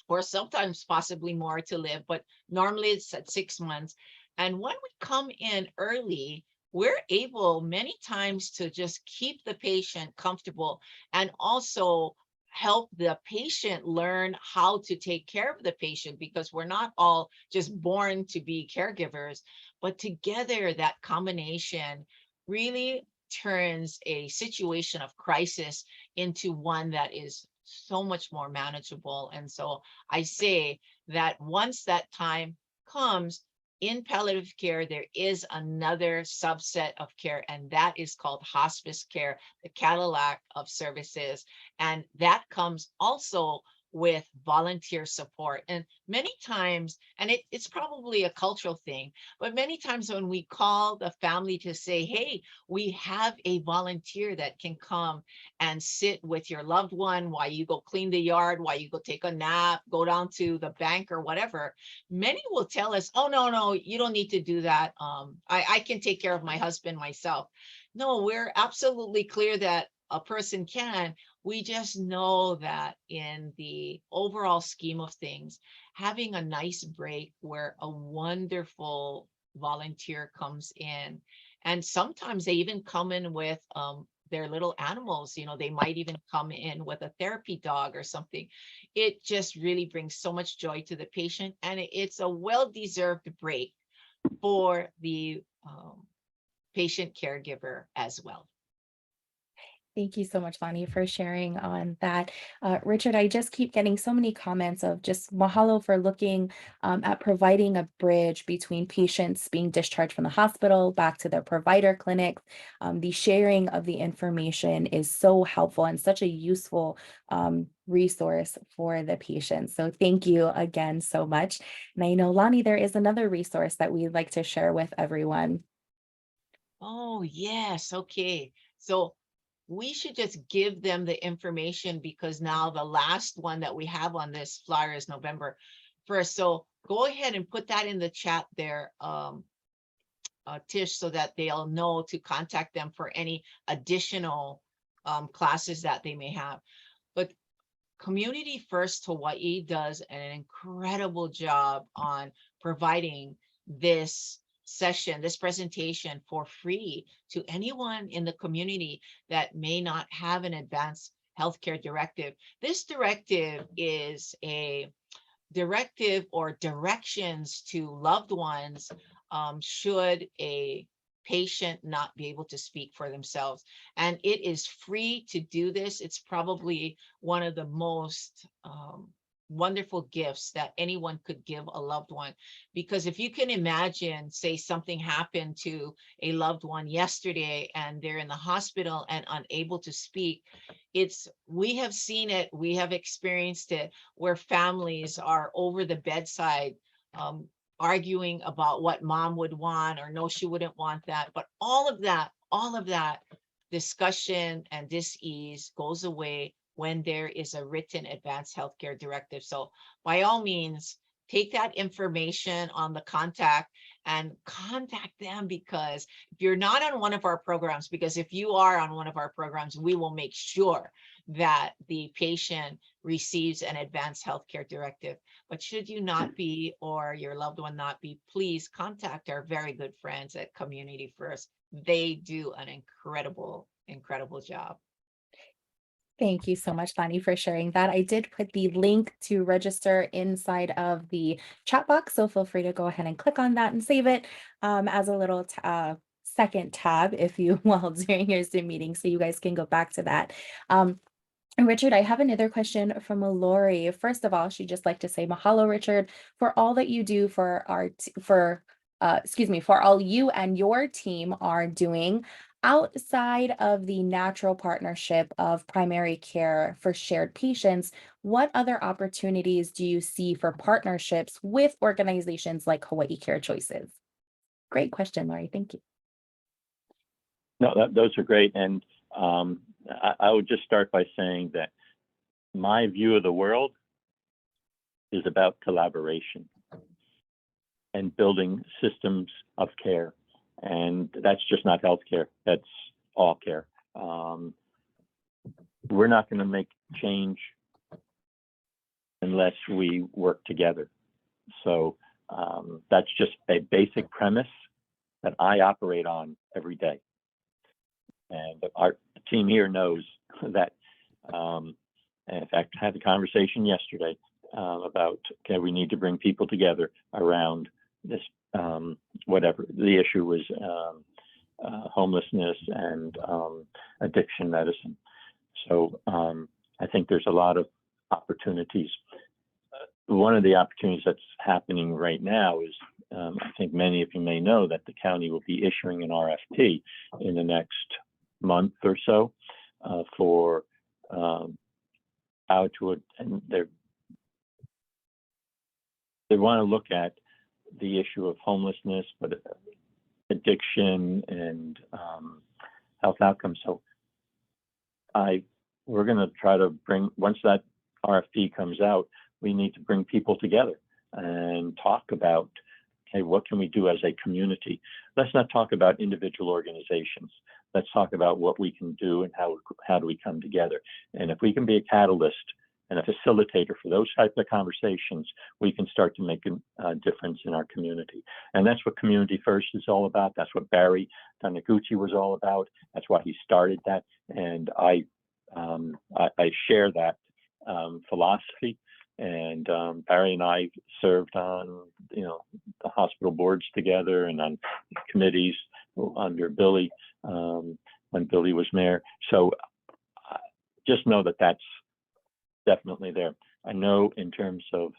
or sometimes possibly more to live, but normally it's at 6 months. And when we come in early, we're able many times to just keep the patient comfortable and also help the patient learn how to take care of the patient, because we're not all just born to be caregivers, but together that combination really turns a situation of crisis into one that is so much more manageable. And so I say that once that time comes, in palliative care, there is another subset of care, and that is called hospice care, the Cadillac of services. And that comes also with volunteer support. And many times, and it's probably a cultural thing, but many times when we call the family to say, hey, we have a volunteer that can come and sit with your loved one while you go clean the yard, while you go take a nap, go down to the bank or whatever, many will tell us, oh, no, you don't need to do that. I can take care of my husband myself. No, we're absolutely clear that a person can. We just know that in the overall scheme of things, having a nice break where a wonderful volunteer comes in, and sometimes they even come in with their little animals, they might even come in with a therapy dog or something. It just really brings so much joy to the patient, and it's a well-deserved break for the patient caregiver as well. Thank you so much, Lonnie, for sharing on that. Richard, I just keep getting so many comments of just mahalo for looking at providing a bridge between patients being discharged from the hospital back to their provider clinics. The sharing of the information is so helpful and such a useful resource for the patient. So thank you again so much. And I know, Lonnie, there is another resource that we'd like to share with everyone. Oh, yes. Okay. So we should just give them the information, because now the last one that we have on this flyer is November 1st. So go ahead and put that in the chat there, Tish, so that they'll know to contact them for any additional classes that they may have. But Community First Hawaii does an incredible job on providing this session, this presentation for free to anyone in the community that may not have an advanced healthcare directive. This directive is a directive or directions to loved ones should a patient not be able to speak for themselves. And it is free to do this. It's probably one of the most wonderful gifts that anyone could give a loved one. Because if you can imagine, say something happened to a loved one yesterday and they're in the hospital and unable to speak, we have seen it, we have experienced it, where families are over the bedside arguing about what mom would want, or no, she wouldn't want that. But all of that discussion and dis-ease goes away when there is a written advanced healthcare directive. So by all means, take that information on the contact and contact them, because if you're not on one of our programs, because if you are on one of our programs, we will make sure that the patient receives an advanced healthcare directive. But should you not be, or your loved one not be, please contact our very good friends at Community First. They do an incredible job. Thank you so much, Bonnie, for sharing that. I did put the link to register inside of the chat box, so feel free to go ahead and click on that and save it as a little second tab, if you will, during your Zoom meeting, so you guys can go back to that. And Richard, I have another question from Lori. First of all, she'd just like to say mahalo, Richard, for all that you do for for all you and your team are doing outside of the natural partnership of primary care for shared patients. What other opportunities do you see for partnerships with organizations like Hawaii Care Choices? Great question, Lori. Thank you. No, those are great. And I would just start by saying that my view of the world is about collaboration and building systems of care. And that's just not healthcare, that's all care. We're not going to make change in unless we work together. So that's just a basic premise that I operate on every day. And our team here knows that. And in fact, I had a conversation yesterday about, okay, we need to bring people together around this, whatever the issue was, homelessness and addiction medicine. So I think there's a lot of opportunities. One of the opportunities that's happening right now is, I think many of you may know that the county will be issuing an RFP in the next month or so for how to, and they want to look at the issue of homelessness, but addiction and health outcomes. So we're going to try to bring, once that RFP comes out, we need to bring people together and talk about, okay, what can we do as a community? Let's not talk about individual organizations. Let's talk about what we can do and how do we come together. And if we can be a catalyst and a facilitator for those types of conversations, we can start to make a difference in our community. And that's what Community First is all about. That's what Barry Taniguchi was all about. That's why he started that. And I share that philosophy. And Barry and I served on, the hospital boards together and on committees under Billy when Billy was mayor. So just know that that's definitely there. I know in terms of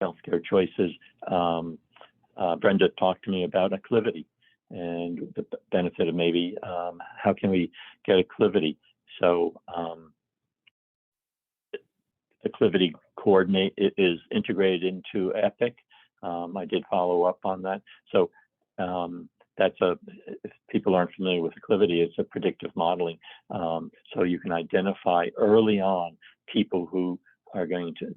healthcare choices, Brenda talked to me about acclivity and the benefit of maybe how can we get acclivity. So acclivity coordinate is integrated into Epic. I did follow up on that. So that's if people aren't familiar with acclivity, it's a predictive modeling. So you can identify early on people who are going to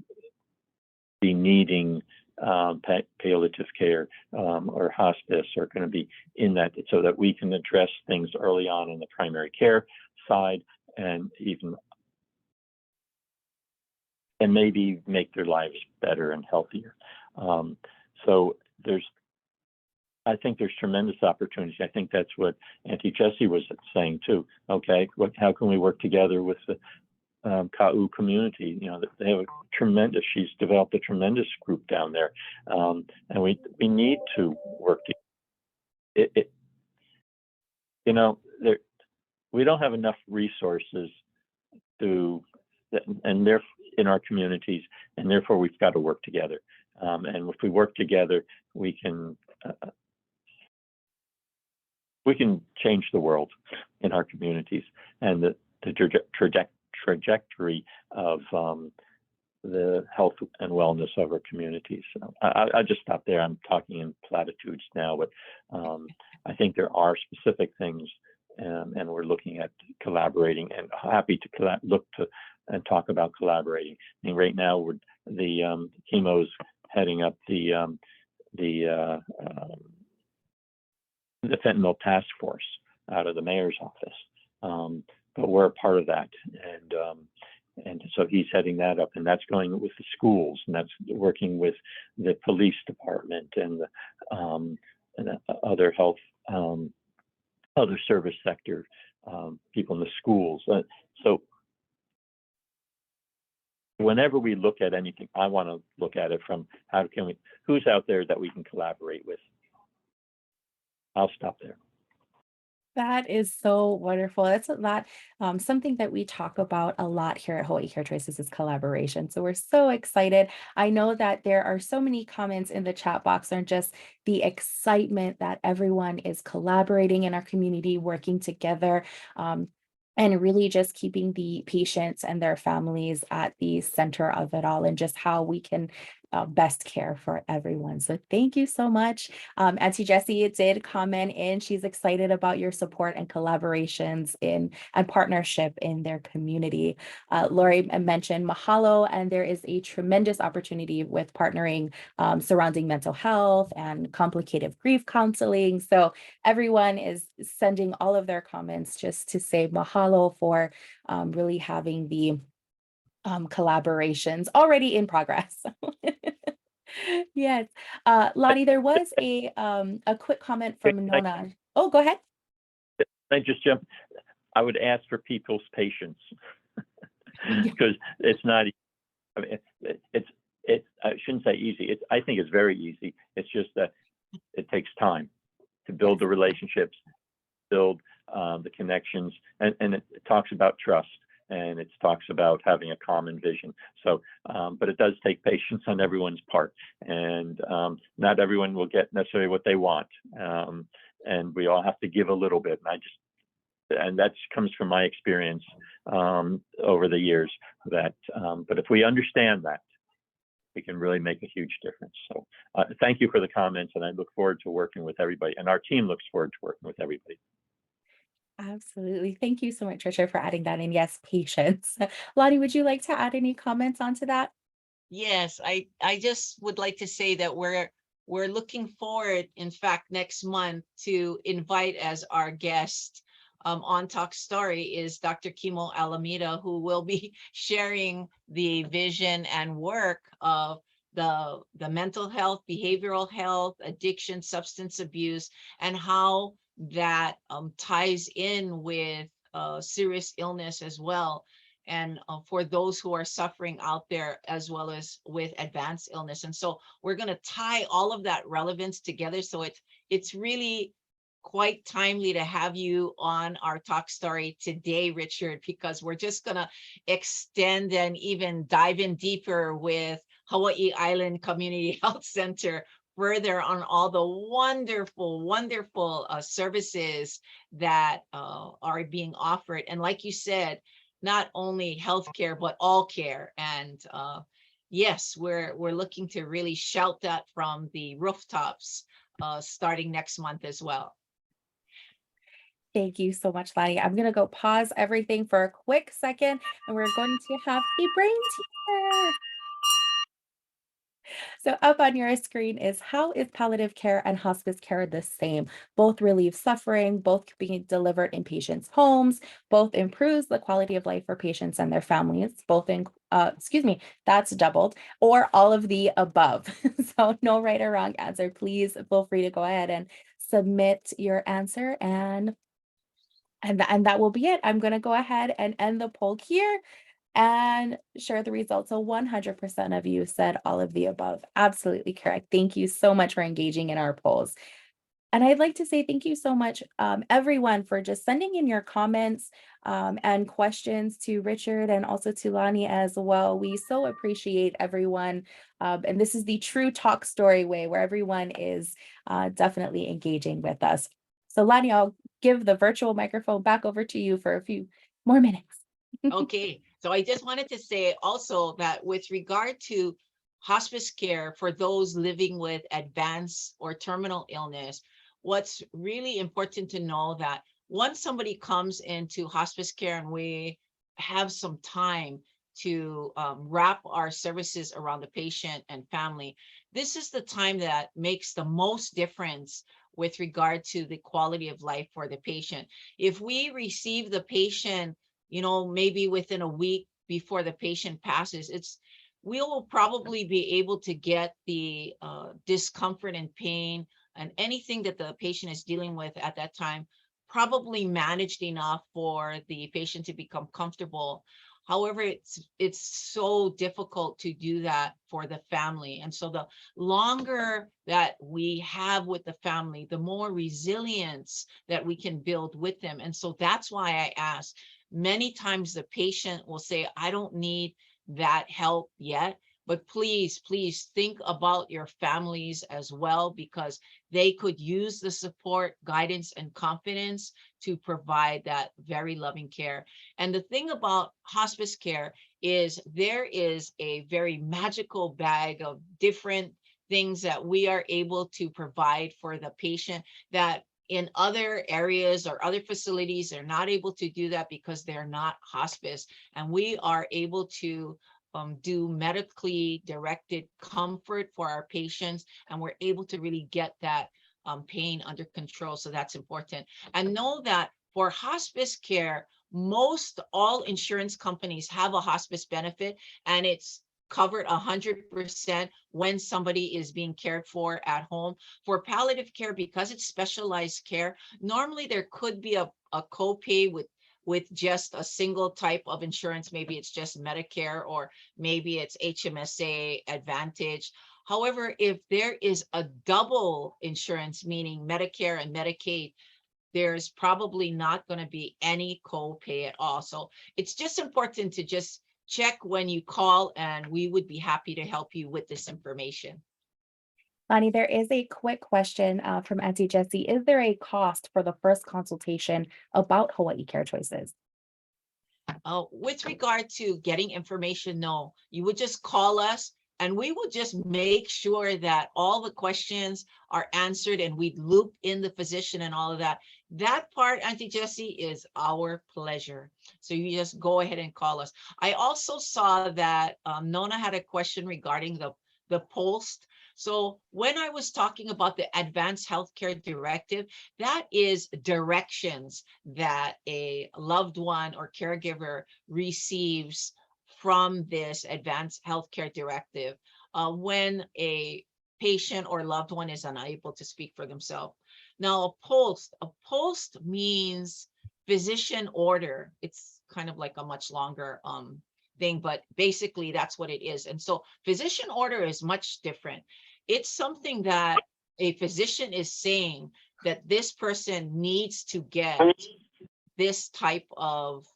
be needing palliative care or hospice, or going to be in that, so that we can address things early on in the primary care side and maybe make their lives better and healthier. So I think there's tremendous opportunity. I think that's what Auntie Jessie was saying too. Okay, how can we work together with the Ka'u community? They have she's developed a tremendous group down there. And we need to work together. We don't have enough resources and they're in our communities, and therefore we've got to work together. And if we work together, we can change the world in our communities and the trajectory of the health and wellness of our communities. So I'll just stop there. I'm talking in platitudes now, but I think there are specific things, and we're looking at collaborating, and happy to look to and talk about collaborating. I mean, right now the chemo's heading up the fentanyl task force out of the mayor's office, but we're a part of that, and so he's heading that up, and that's going with the schools, and that's working with the police department and the other health, other service sector people in the schools. So whenever we look at anything, I want to look at it from who's out there that we can collaborate with. I'll stop there. That is so wonderful. That's a lot. Something that we talk about a lot here at Hawaii Care Choices is collaboration. So we're so excited. I know that there are so many comments in the chat box on just the excitement that everyone is collaborating in our community, working together. And really just keeping the patients and their families at the center of it all, and just how we can best care for everyone. So thank you so much. Auntie Jessie did comment in. She's excited about your support and collaborations and partnership in their community. Lori mentioned mahalo, and there is a tremendous opportunity with partnering surrounding mental health and complicated grief counseling. So everyone is sending all of their comments just to say mahalo for really having the collaborations already in progress. Yes. Lottie, there was a quick comment Can from I, Nona. Oh, go ahead. can I just jump? I would ask for people's patience Yeah. because it's not. I mean, it's. I shouldn't say easy. I think it's very easy. It's just that it takes time to build the Yes. relationships, build the connections, and it talks about trust, and it talks about having a common vision. So, but it does take patience on everyone's part, and not everyone will get necessarily what they want, and we all have to give a little bit. And that comes from my experience over the years. But if we understand that, we can really make a huge difference. So thank you for the comments, and I look forward to working with everybody, and our team looks forward to working with everybody. Absolutely. Thank you so much, Trisha, for adding that in. Yes, patience. Lottie, would you like to add any comments onto that? Yes, I just would like to say that we're looking forward, in fact, next month to invite as our guest on Talk Story is Dr. Kimo Alameda, who will be sharing the vision and work of the mental health, behavioral health, addiction, substance abuse, and how that ties in with serious illness as well, and for those who are suffering out there, as well as with advanced illness. And so we're going to tie all of that relevance together. So it's really quite timely to have you on our Talk Story today, Richard, because we're just going to extend and even dive in deeper with Hawaii Island Community Health Center further on all the wonderful services that are being offered. And like you said, not only healthcare, but all care. And yes, we're looking to really shout that from the rooftops starting next month as well. Thank you so much, Lottie. I'm going to go pause everything for a quick second, and we're going to have a brain teaser. So up on your screen is, how is palliative care and hospice care the same? Both relieve suffering, both being delivered in patients' homes, both improves the quality of life for patients and their families, both in, excuse me, that's doubled, or all of the above. So no right or wrong answer. Please feel free to go ahead and submit your answer, and that will be it. I'm going to go ahead and end the poll here and share the results. So 100% of you said all of the above. Absolutely correct. Thank you so much for engaging in our polls. And I'd like to say thank you so much, everyone, for just sending in your comments and questions to Richard and also to Lonnie as well. We so appreciate everyone. And this is the true Talk Story way, where everyone is definitely engaging with us. So Lonnie, I'll give the virtual microphone back over to you for a few more minutes. Okay, so I just wanted to say also that with regard to hospice care for those living with advanced or terminal illness, what's really important to know that once somebody comes into hospice care and we have some time to wrap our services around the patient and family, this is the time that makes the most difference with regard to the quality of life for the patient. If we receive the patient, maybe within a week before the patient passes, we will probably be able to get the discomfort and pain and anything that the patient is dealing with at that time probably managed enough for the patient to become comfortable. However, it's so difficult to do that for the family. And so the longer that we have with the family, the more resilience that we can build with them. And so that's why I ask, many times the patient will say, I don't need that help yet, but please think about your families as well, because they could use the support, guidance, and confidence to provide that very loving care. And the thing about hospice care is there is a very magical bag of different things that we are able to provide for the patient that in other areas or other facilities, they're not able to do that because they're not hospice. And we are able to do medically directed comfort for our patients, and we're able to really get that pain under control. So that's important. And know that for hospice care, Most all insurance companies have a hospice benefit, and it's covered 100% when somebody is being cared for at home. For palliative care, because it's specialized care, normally there could be a copay with just a single type of insurance. Maybe it's just Medicare, or maybe it's HMSA Advantage. However, if there is a double insurance, meaning Medicare and Medicaid, there's probably not going to be any copay at all. So it's just important to just check when you call, and we would be happy to help you with this information. Lonnie, there is a quick question from Auntie Jessie. Is there a cost for the first consultation about Hawaii Care Choices? With regard to getting information, no, you would just call us, and we will just make sure that all the questions are answered, and we'd loop in the physician and all of that. That part, Auntie Jessie, is our pleasure. So you just go ahead and call us. I also saw that Nona had a question regarding the post. So when I was talking about the Advanced Healthcare Directive, that is directions that a loved one or caregiver receives from this Advanced Healthcare Directive when a patient or loved one is unable to speak for themselves. Now, a post means physician order. It's kind of like a much longer thing, but basically that's what it is. And so physician order is much different. It's something that a physician is saying that this person needs to get this type of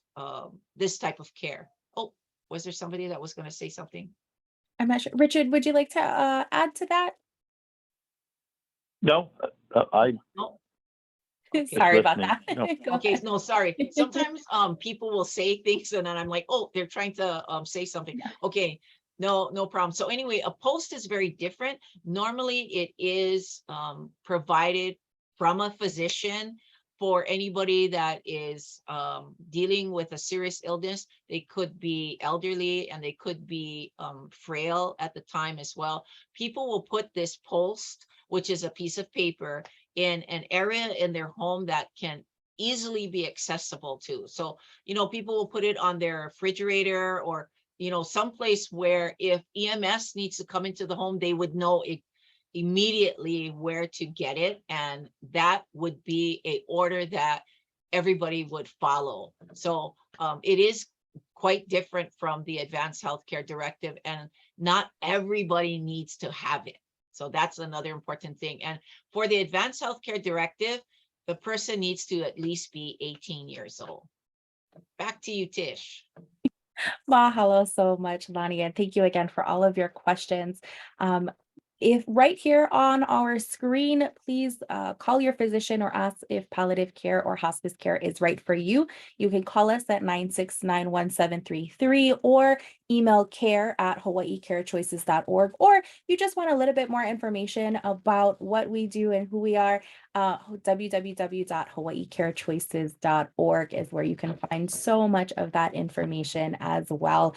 care. Oh, was there somebody that was going to say something? I'm not sure. Richard, would you like to add to that? No, I No. just Sorry about listening. that. No. Go Okay, ahead. no, sorry. Sometimes people will say things, and then I'm like, oh, they're trying to say something. Yeah. Okay, no problem. So anyway, a post is very different. Normally it is provided from a physician for anybody that is dealing with a serious illness. They could be elderly, and they could be frail at the time as well. People will put this post, which is a piece of paper, in an area in their home that can easily be accessible to. So, people will put it on their refrigerator, or, someplace where if EMS needs to come into the home, they would know it immediately where to get it. And that would be a order that everybody would follow. So it is quite different from the Advanced Healthcare Directive, and not everybody needs to have it. So that's another important thing. And for the Advanced Healthcare Directive, the person needs to at least be 18 years old. Back to you, Tish. Mahalo so much, Lonnie, and thank you again for all of your questions. If right here on our screen, please call your physician or ask if palliative care or hospice care is right for you. You can call us at 969-1733 or email care@hawaiicarechoices.org. Or you just want a little bit more information about what we do and who we are, www.hawaiicarechoices.org is where you can find so much of that information as well.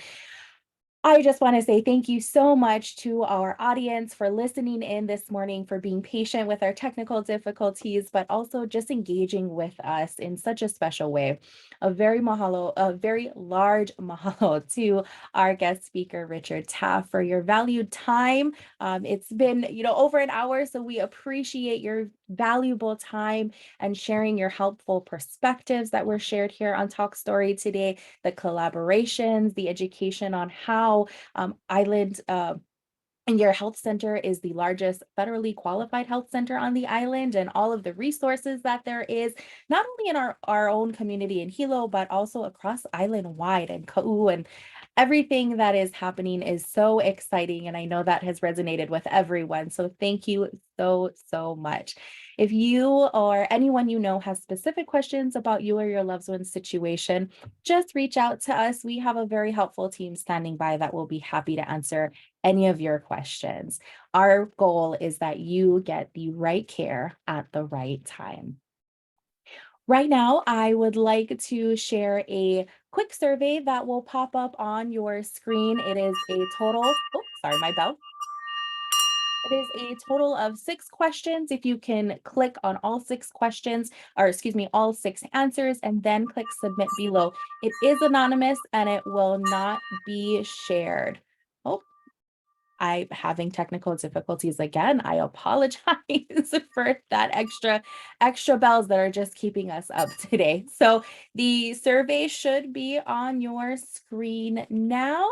I just want to say thank you so much to our audience for listening in this morning, for being patient with our technical difficulties, but also just engaging with us in such a special way. A very large mahalo to our guest speaker, Richard Taaffe, for your valued time. It's been, over an hour, so we appreciate your valuable time and sharing your helpful perspectives that were shared here on Talk Story today, the collaborations, the education on how Island and your health center is the largest federally qualified health center on the island, and all of the resources that there is, not only in our own community in Hilo, but also across island wide, and Ka'u, and everything that is happening is so exciting. And I know that has resonated with everyone. So thank you so much. If you or anyone you know has specific questions about you or your loved one's situation, just reach out to us. We have a very helpful team standing by that will be happy to answer any of your questions. Our goal is that you get the right care at the right time. Right now, I would like to share a quick survey that will pop up on your screen. It is a total, oh, sorry, my bell. It is a total of 6 questions. If you can click on all 6 questions, or excuse me, all 6 answers, and then click submit below. It is anonymous and it will not be shared. Oh, I'm having technical difficulties again. I apologize for that extra bells that are just keeping us up today. So the survey should be on your screen now.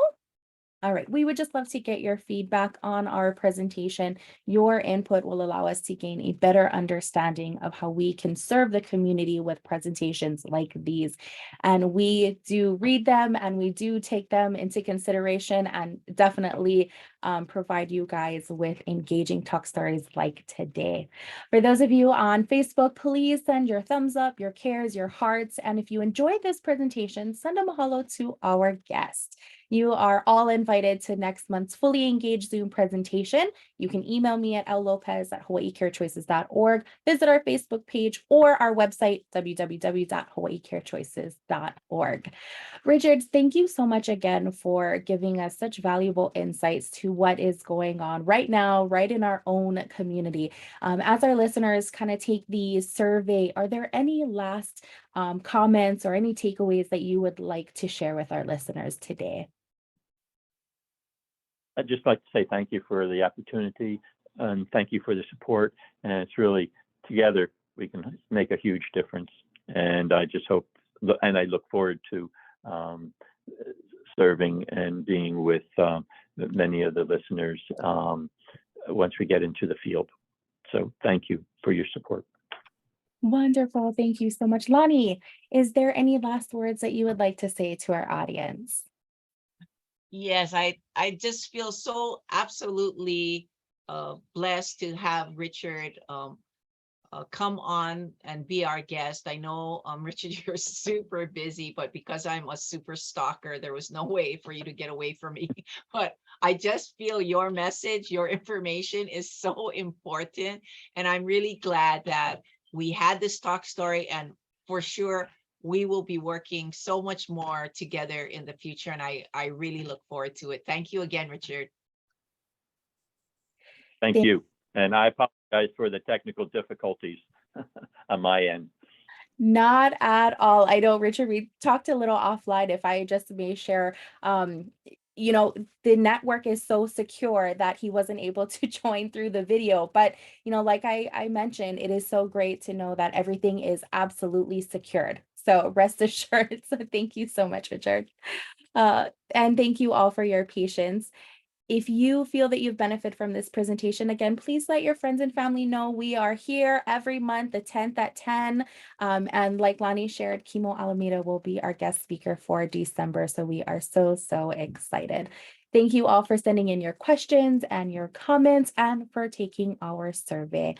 All right, we would just love to get your feedback on our presentation. Your input will allow us to gain a better understanding of how we can serve the community with presentations like these. And we do read them and we do take them into consideration and definitely provide you guys with engaging talk stories like today. For those of you on Facebook, please send your thumbs up, your cares, your hearts. And if you enjoyed this presentation, send a mahalo to our guest. You are all invited to next month's fully engaged Zoom presentation. You can email me at lopez@hawaiicarechoices.org, visit our Facebook page or our website, www.hawaiicarechoices.org. Richard, thank you so much again for giving us such valuable insights to what is going on right now, right in our own community. As our listeners kind of take the survey, are there any last comments or any takeaways that you would like to share with our listeners today? I'd just like to say thank you for the opportunity and thank you for the support. And it's really together we can make a huge difference. And I just hope, and I look forward to serving and being with many of the listeners once we get into the field. So thank you for your support. Wonderful. Thank you so much. Lonnie, is there any last words that you would like to say to our audience? Yes, I just feel so absolutely blessed to have Richard come on and be our guest. I know, Richard, you're super busy, but because I'm a super stalker, there was no way for you to get away from me. But I just feel your message, your information is so important. And I'm really glad that we had this talk story, and for sure, we will be working so much more together in the future. And I really look forward to it. Thank you again, Richard. Thank you. And I apologize for the technical difficulties on my end. Not at all. I know, Richard, we talked a little offline. If I just may share, the network is so secure that he wasn't able to join through the video. But, like I mentioned, it is so great to know that everything is absolutely secured. So rest assured. So thank you so much, Richard. And thank you all for your patience. If you feel that you've benefited from this presentation, again, please let your friends and family know we are here every month, the 10th at 10. And like Lonnie shared, Kimo Alameda will be our guest speaker for December. So we are so, so excited. Thank you all for sending in your questions and your comments and for taking our survey.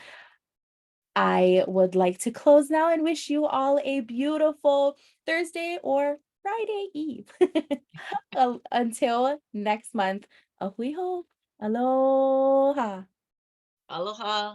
I would like to close now and wish you all a beautiful Thursday or Friday Eve. Until next month, ahui ho, aloha. Aloha.